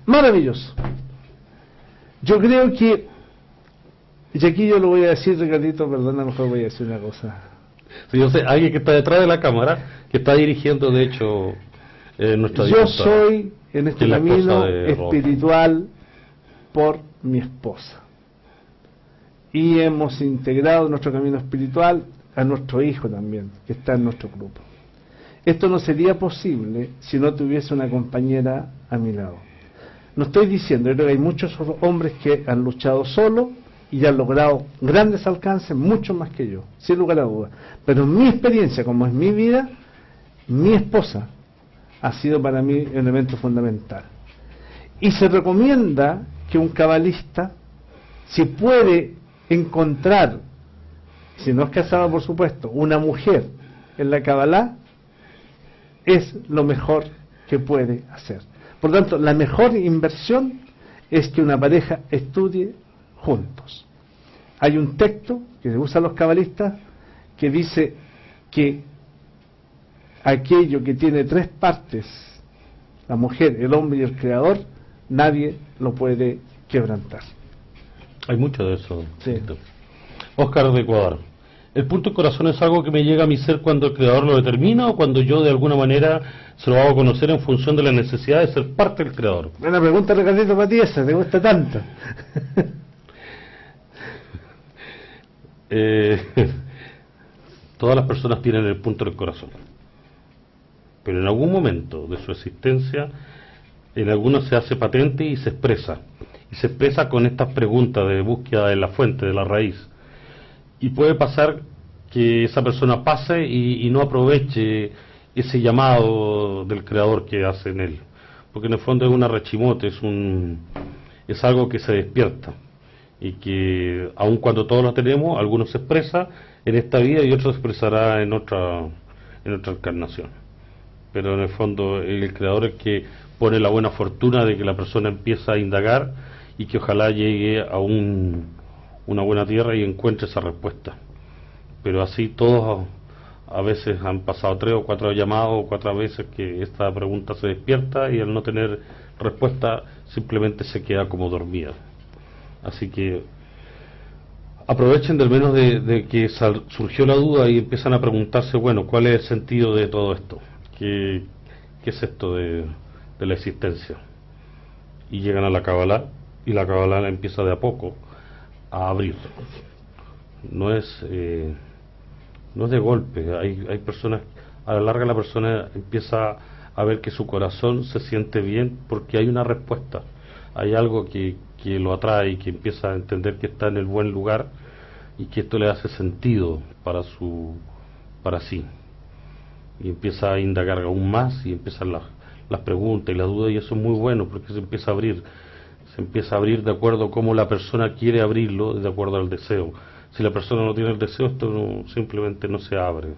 Speaker 2: Maravilloso. Yo creo que, y aquí yo lo voy a decir, Ricardito, perdona, mejor voy a decir una cosa.
Speaker 3: Sí, yo sé, alguien que está detrás de la cámara, que está dirigiendo, de hecho, nuestra
Speaker 2: Yo soy en este camino espiritual por mi esposa. Y hemos integrado nuestro camino espiritual a nuestro hijo también, que está en nuestro grupo. Esto no sería posible si no tuviese una compañera a mi lado. No estoy diciendo, yo creo que hay muchos hombres que han luchado solo y han logrado grandes alcances, mucho más que yo, sin lugar a dudas. Pero en mi experiencia, como es mi vida, mi esposa ha sido para mí un elemento fundamental. Y se recomienda que un cabalista, si puede encontrar, si no es casado por supuesto, una mujer en la Kabbalah es lo mejor que puede hacer. Por lo tanto, la mejor inversión es que una pareja estudie juntos. Hay un texto que se usa a los cabalistas que dice que aquello que tiene tres partes, la mujer, el hombre y el creador, nadie lo puede quebrantar.
Speaker 3: Hay mucho de eso.
Speaker 2: Sí.
Speaker 3: Óscar de Ecuador. ¿El punto del corazón es algo que me llega a mi ser cuando el creador lo determina o cuando yo de alguna manera se lo hago conocer en función de la necesidad de ser parte del creador?
Speaker 2: Buena pregunta, Ricardito, para ti esa, te gusta tanto.
Speaker 3: Todas las personas tienen el punto del corazón, pero en algún momento de su existencia, en algunos se hace patente y se expresa con estas preguntas de búsqueda de la fuente, de la raíz. Y puede pasar que esa persona pase y no aproveche ese llamado del creador que hace en él, porque en el fondo es una rechimote, es algo que se despierta y que aun cuando todos lo tenemos, algunos se expresa en esta vida y otros se expresará en otra encarnación. Pero en el fondo el creador es que pone la buena fortuna de que la persona empieza a indagar y que ojalá llegue a una buena tierra y encuentre esa respuesta. Pero así todos a veces han pasado 3 o 4 llamados o 4 veces que esta pregunta se despierta y al no tener respuesta simplemente se queda como dormida. Así que aprovechen del menos de que surgió la duda y empiezan a preguntarse, bueno, ¿cuál es el sentido de todo esto? ¿Qué es esto de la existencia? Y llegan a la Kabbalah y la Kabbalah la empieza de a poco a abrir. No es de golpe. Hay personas, a la larga la persona empieza a ver que su corazón se siente bien porque hay una respuesta, hay algo que lo atrae y que empieza a entender que está en el buen lugar y que esto le hace sentido para sí, y empieza a indagar aún más y empiezan las preguntas y las dudas, y eso es muy bueno porque se empieza a abrir de acuerdo a cómo la persona quiere abrirlo, de acuerdo al deseo. Si la persona no tiene el deseo, esto simplemente no se abre.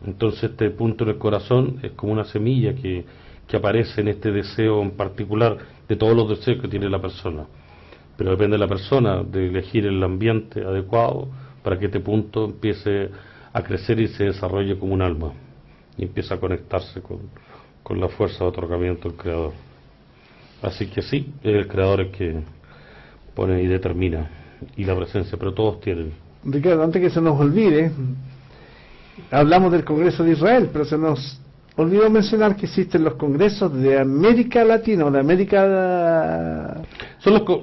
Speaker 3: Entonces este punto en el corazón es como una semilla que aparece en este deseo en particular, de todos los deseos que tiene la persona. Pero depende de la persona de elegir el ambiente adecuado para que este punto empiece a crecer y se desarrolle como un alma y empiece a conectarse con la fuerza de otorgamiento del creador. Así que sí, el creador es que pone y determina, y la presencia, pero todos tienen.
Speaker 2: Ricardo, antes que se nos olvide, hablamos del Congreso de Israel, pero se nos olvidó mencionar que existen los congresos de América Latina o de América...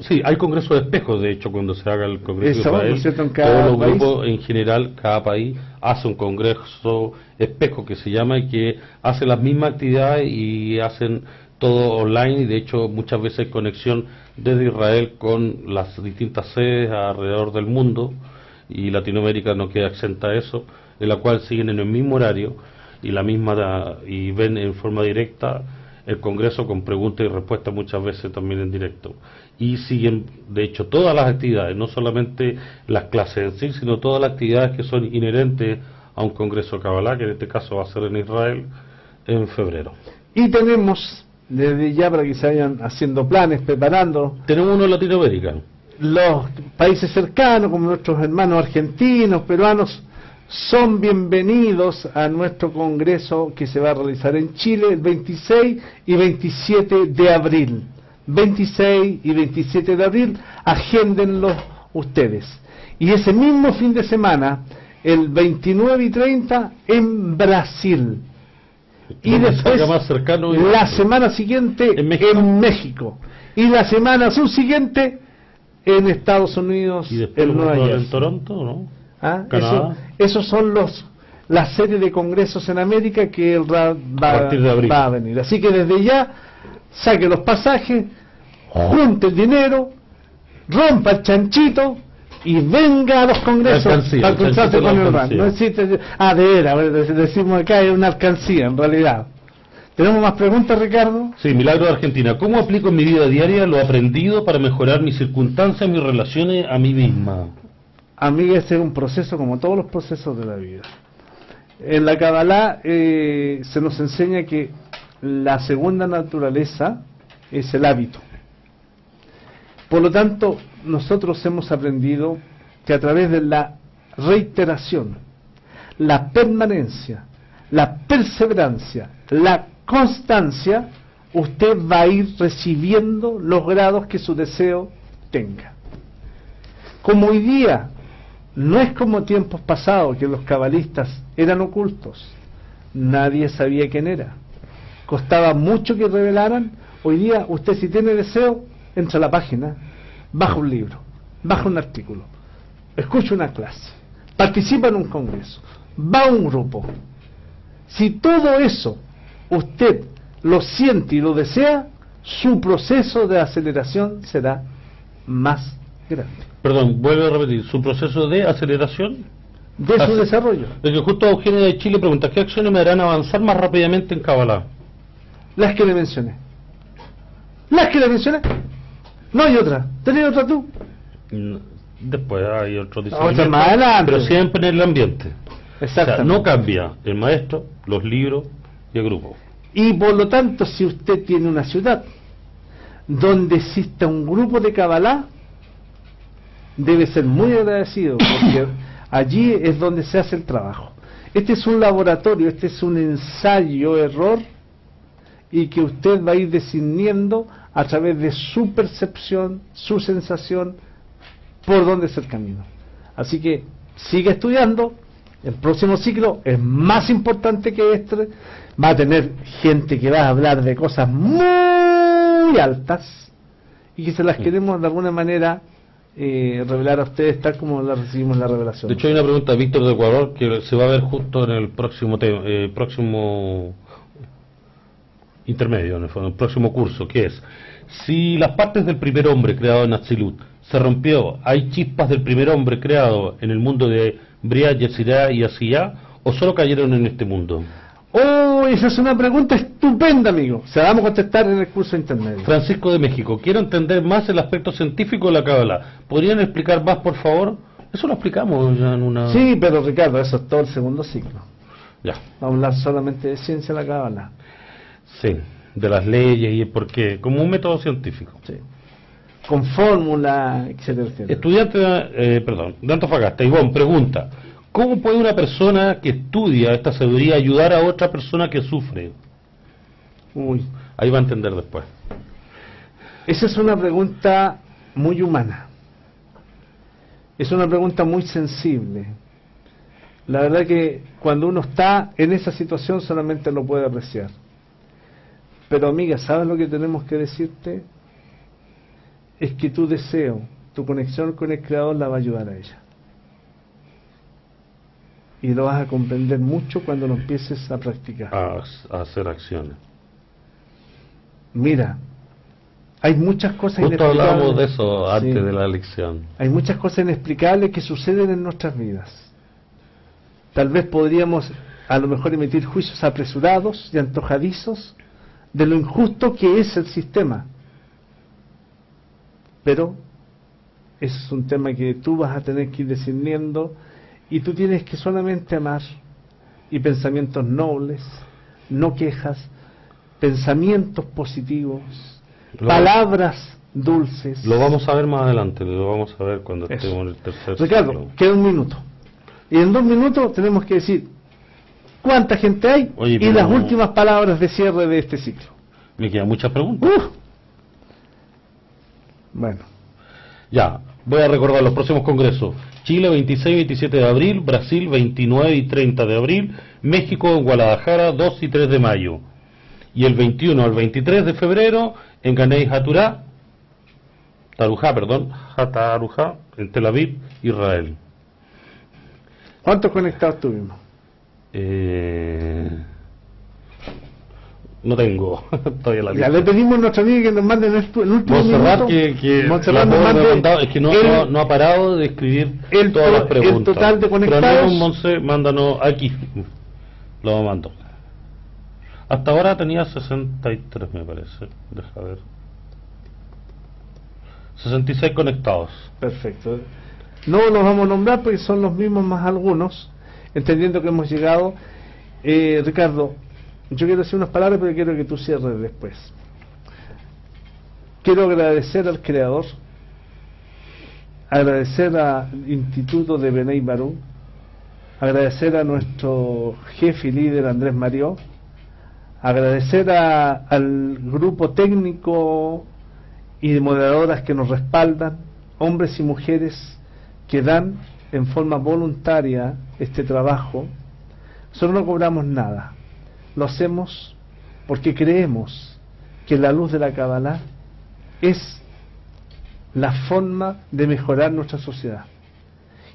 Speaker 3: Sí, hay congresos de espejos, de hecho, cuando se haga el Congreso de Israel,
Speaker 2: ¿cierto? En cada
Speaker 3: todos los
Speaker 2: país.
Speaker 3: grupos, en general, cada país hace un congreso espejo que se llama, y que hace las mismas actividades y hacen todo online, y de hecho muchas veces hay conexión desde Israel con las distintas sedes alrededor del mundo, y Latinoamérica no queda exenta a eso, en la cual siguen en el mismo horario y ven en forma directa el Congreso con preguntas y respuestas, muchas veces también en directo, y siguen de hecho todas las actividades, no solamente las clases en sí, sino todas las actividades que son inherentes a un Congreso de Kabbalah, que en este caso va a ser en Israel en febrero.
Speaker 2: Y tenemos, desde ya para que se vayan haciendo planes, preparando,
Speaker 3: tenemos uno en Latinoamérica,
Speaker 2: los países cercanos como nuestros hermanos argentinos, peruanos, son bienvenidos a nuestro congreso que se va a realizar en Chile el 26 y 27 de abril. 26 y 27 de abril, agéndenlo ustedes. Y ese mismo fin de semana, el 29 y 30 en Brasil. Y después,
Speaker 3: más cercano,
Speaker 2: la semana siguiente en México. Y la semana subsiguiente en Estados Unidos,
Speaker 3: y después
Speaker 2: en Nueva York.
Speaker 3: en Toronto, ¿no?
Speaker 2: Esos son la serie de congresos en América que el RAD va a venir. Así que desde ya saque los pasajes, junte el dinero, rompa el chanchito y venga a los congresos para cruzarse con el RAD. No existe, de veras, decimos acá es una alcancía en realidad. ¿Tenemos más preguntas, Ricardo?
Speaker 3: Sí, Milagro de Argentina. ¿Cómo aplico en mi vida diaria lo aprendido para mejorar mis circunstancias, mis relaciones a mí misma?
Speaker 2: A mí ese es un proceso como todos los procesos de la vida. En la Kabbalah se nos enseña que la segunda naturaleza es el hábito. Por lo tanto, nosotros hemos aprendido que a través de la reiteración, la permanencia, la perseverancia, la constancia, usted va a ir recibiendo los grados que su deseo tenga. Como hoy día no es como tiempos pasados, que los cabalistas eran ocultos, nadie sabía quién era, costaba mucho que revelaran. Hoy día usted, si tiene deseo, entra a la página, baja un libro, baja un artículo, escucha una clase, participa en un congreso, va a un grupo. Si todo eso usted lo siente y lo desea, su proceso de aceleración será más grande.
Speaker 3: Perdón, vuelvo a repetir, ¿su proceso de aceleración?
Speaker 2: De su desarrollo.
Speaker 3: Es que justo Eugenio de Chile pregunta, ¿qué acciones me harán avanzar más rápidamente en Kabbalah?
Speaker 2: Las que le mencioné. Las que le mencioné. No hay otra. ¿Tenés otra tú?
Speaker 3: Después hay otro
Speaker 2: Otra más adelante.
Speaker 3: pero siempre en el ambiente.
Speaker 2: Exactamente.
Speaker 3: O sea, no cambia el maestro, los libros y el grupo.
Speaker 2: Y por lo tanto, si usted tiene una ciudad donde exista un grupo de Kabbalah, debe ser muy agradecido, porque allí es donde se hace el trabajo. Este es un laboratorio, este es un ensayo-error, y que usted va a ir discerniendo a través de su percepción, su sensación, por dónde es el camino. Así que sigue estudiando. El próximo ciclo es más importante que este. Va a tener gente que va a hablar de cosas muy altas y que se las queremos de alguna manera revelar a ustedes tal como las recibimos la revelación.
Speaker 3: De hecho, hay una pregunta de Víctor de Ecuador que se va a ver justo en el próximo intermedio, en el próximo curso, que es: si las partes del primer hombre creado en Atzilut se rompió, ¿hay chispas del primer hombre creado en el mundo de Briah, Yetzirah y Asiyah, o solo cayeron en este mundo?
Speaker 2: Oh, esa es una pregunta estupenda, amigo. Se la vamos a contestar en el curso intermedio.
Speaker 3: Francisco de México, quiero entender más el aspecto científico de la Kabbalah. ¿Podrían explicar más, por favor? Eso lo explicamos ya en una...
Speaker 2: Sí, pero Ricardo, eso es todo el segundo ciclo.
Speaker 3: Ya.
Speaker 2: Vamos a hablar solamente de ciencia de la Kabbalah.
Speaker 3: Sí, de las leyes y el porqué, como un método científico.
Speaker 2: Sí. Con fórmula, etcétera, etcétera.
Speaker 3: Estudiante de Antofagasta, Ivonne pregunta: ¿cómo puede una persona que estudia esta sabiduría ayudar a otra persona que sufre?
Speaker 2: Uy,
Speaker 3: ahí va a entender después.
Speaker 2: esa es una pregunta muy humana. Es una pregunta muy sensible. La verdad que cuando uno está en esa situación solamente lo puede apreciar. Pero amiga, ¿sabes lo que tenemos que decirte? Es que tu deseo, tu conexión con el Creador la va a ayudar a ella. Y lo vas a comprender mucho cuando lo empieces a practicar.
Speaker 3: A hacer acciones.
Speaker 2: Mira, hay muchas cosas
Speaker 3: Justo
Speaker 2: inexplicables.
Speaker 3: hablábamos de eso antes
Speaker 2: Sí.
Speaker 3: de la lección.
Speaker 2: Hay muchas cosas inexplicables que suceden en nuestras vidas. Tal vez podríamos a lo mejor emitir juicios apresurados y antojadizos de lo injusto que es el sistema. Pero ese es un tema que tú vas a tener que ir discerniendo, y tú tienes que solamente amar, y pensamientos nobles, no quejas, pensamientos positivos, palabras dulces.
Speaker 3: Lo vamos a ver más adelante, lo vamos a ver cuando
Speaker 2: Eso.
Speaker 3: estemos en el tercer
Speaker 2: Ricardo,
Speaker 3: ciclo.
Speaker 2: queda un minuto. Y en 2 minutos tenemos que decir cuánta gente hay.
Speaker 3: Oye,
Speaker 2: y
Speaker 3: pero
Speaker 2: las últimas palabras de cierre de este ciclo.
Speaker 3: Me quedan muchas preguntas.
Speaker 2: Bueno,
Speaker 3: Ya, voy a recordar los próximos congresos: Chile 26 y 27 de abril, Brasil 29 y 30 de abril, México en Guadalajara 2 y 3 de mayo, y el 21 al 23 de febrero en Ganei Hatarujá, en Tel Aviv, Israel.
Speaker 2: ¿cuántos conectados tuvimos?
Speaker 3: No tengo todavía la lista.
Speaker 2: Ya le pedimos a nuestra amiga que nos mande el último
Speaker 3: Montserrat,
Speaker 2: minuto.
Speaker 3: que
Speaker 2: Montserrat
Speaker 3: la
Speaker 2: nos
Speaker 3: pobre me ha
Speaker 2: mande
Speaker 3: mandado, es que no ha parado de escribir
Speaker 2: el
Speaker 3: todas las preguntas.
Speaker 2: el total de
Speaker 3: Pero
Speaker 2: conectados.
Speaker 3: Monse, mándanos aquí, lo mando. Hasta ahora tenía 63, me parece. Deja ver. 66 conectados.
Speaker 2: Perfecto. No los vamos a nombrar porque son los mismos más algunos. entendiendo que hemos llegado. Ricardo, yo quiero decir unas palabras, pero quiero que tú cierres después. Quiero agradecer al Creador, agradecer al Instituto de Benay Barú, agradecer a nuestro jefe y líder Andrés Marió, agradecer al grupo técnico y de moderadoras que nos respaldan, hombres y mujeres que dan en forma voluntaria este trabajo. Nosotros no cobramos nada, lo hacemos porque creemos que la luz de la Kabbalah es la forma de mejorar nuestra sociedad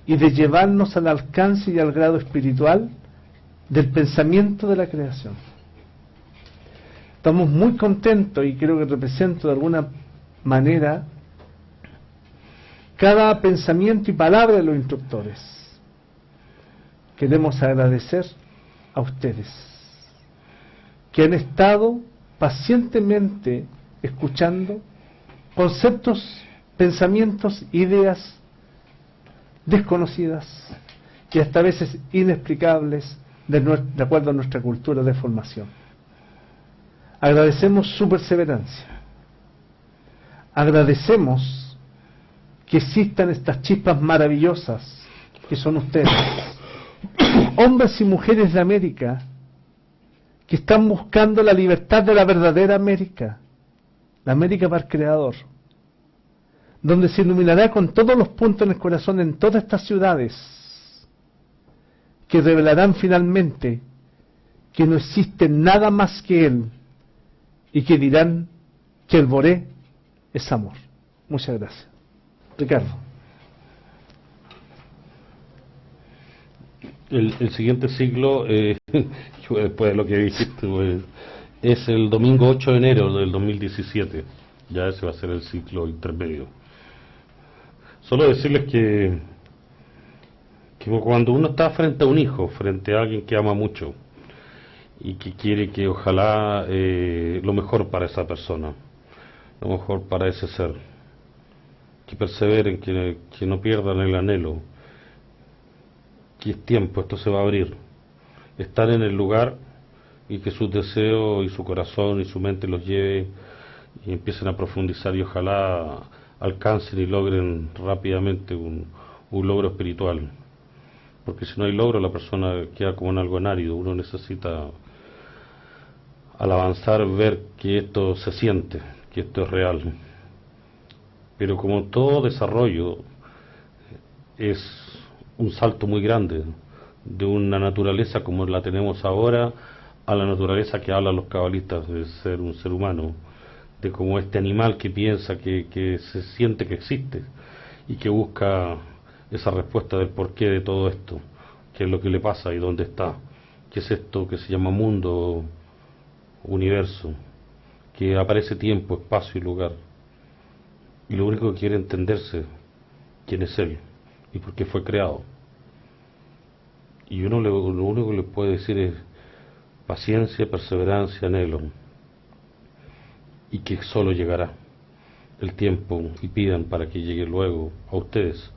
Speaker 2: y de llevarnos al alcance y al grado espiritual del pensamiento de la creación. Estamos muy contentos y creo que represento de alguna manera cada pensamiento y palabra de los instructores. Queremos agradecer a ustedes que han estado pacientemente escuchando conceptos, pensamientos, ideas desconocidas y hasta a veces inexplicables de acuerdo a nuestra cultura de formación. Agradecemos su perseverancia, agradecemos que existan estas chispas maravillosas que son ustedes, hombres y mujeres de América que están buscando la libertad de la verdadera América, la América para el Creador, donde se iluminará con todos los puntos en el corazón en todas estas ciudades, que revelarán finalmente que no existe nada más que Él, y que dirán que el Boré es amor. Muchas gracias. Ricardo.
Speaker 3: El siguiente ciclo, después de lo que dijiste, pues, es el domingo 8 de enero del 2017. Ya ese va a ser el ciclo intermedio. Solo decirles que cuando uno está frente a un hijo, frente a alguien que ama mucho y que quiere que ojalá lo mejor para esa persona, lo mejor para ese ser, que perseveren, que no pierdan el anhelo, que es tiempo, esto se va a abrir, estar en el lugar y que sus deseos y su corazón y su mente los lleve y empiecen a profundizar y ojalá alcancen y logren rápidamente un logro espiritual, porque si no hay logro la persona queda como en algo árido. Uno necesita al avanzar ver que esto se siente, que esto es real, pero como todo desarrollo es un salto muy grande de una naturaleza como la tenemos ahora a la naturaleza que hablan los cabalistas de ser un ser humano, de como este animal que piensa, que se siente que existe y que busca esa respuesta del porqué de todo esto, qué es lo que le pasa y dónde está, qué es esto que se llama mundo, universo, que aparece tiempo, espacio y lugar, y lo único que quiere entenderse quién es él y por qué fue creado. Y uno lo único que le puede decir es paciencia, perseverancia, anhelo, y que solo llegará el tiempo, y pidan para que llegue luego a ustedes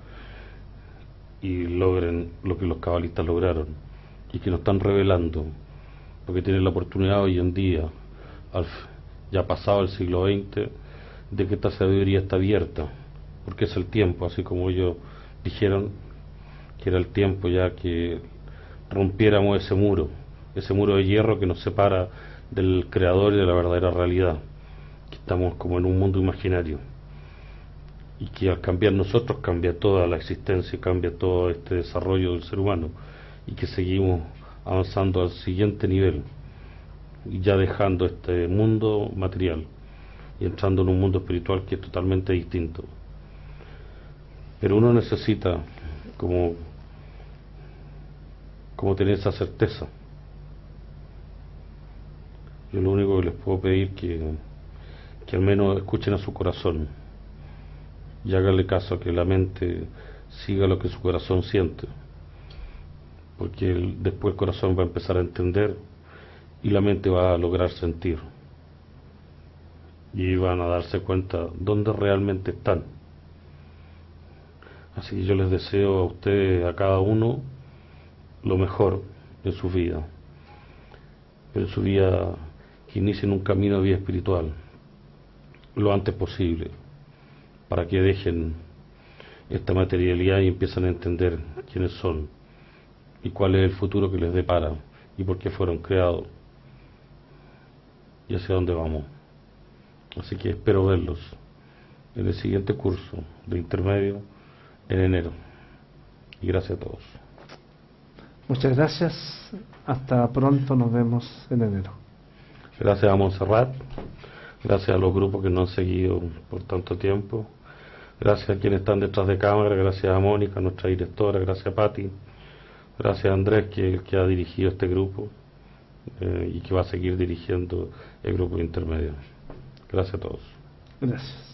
Speaker 3: y logren lo que los cabalistas lograron y que nos están revelando, porque tienen la oportunidad hoy en día, ya pasado el siglo XX, de que esta sabiduría está abierta, porque es el tiempo, así como ellos dijeron que era el tiempo ya que rompiéramos ese muro de hierro que nos separa del Creador y de la verdadera realidad, que estamos como en un mundo imaginario, y que al cambiar nosotros cambia toda la existencia, cambia todo este desarrollo del ser humano, y que seguimos avanzando al siguiente nivel, y ya dejando este mundo material y entrando en un mundo espiritual que es totalmente distinto. Pero uno necesita como tener esa certeza. Yo lo único que les puedo pedir que al menos escuchen a su corazón y háganle caso a que la mente siga lo que su corazón siente, porque después el corazón va a empezar a entender y la mente va a lograr sentir, y van a darse cuenta dónde realmente están. Así que yo les deseo a ustedes, a cada uno, lo mejor en su vida, pero en su vida que inicien un camino de vida espiritual lo antes posible, para que dejen esta materialidad y empiezan a entender quiénes son y cuál es el futuro que les depara y por qué fueron creados y hacia dónde vamos. Así que espero verlos en el siguiente curso de intermedio en enero. Y gracias a todos.
Speaker 2: Muchas gracias. Hasta pronto, nos vemos en enero.
Speaker 3: Gracias a Montserrat, gracias a los grupos que nos han seguido por tanto tiempo, gracias a quienes están detrás de cámara, gracias a Mónica, nuestra directora, gracias a Patti, gracias a Andrés, que ha dirigido este grupo y que va a seguir dirigiendo el grupo intermedio. Gracias a todos.
Speaker 2: Gracias.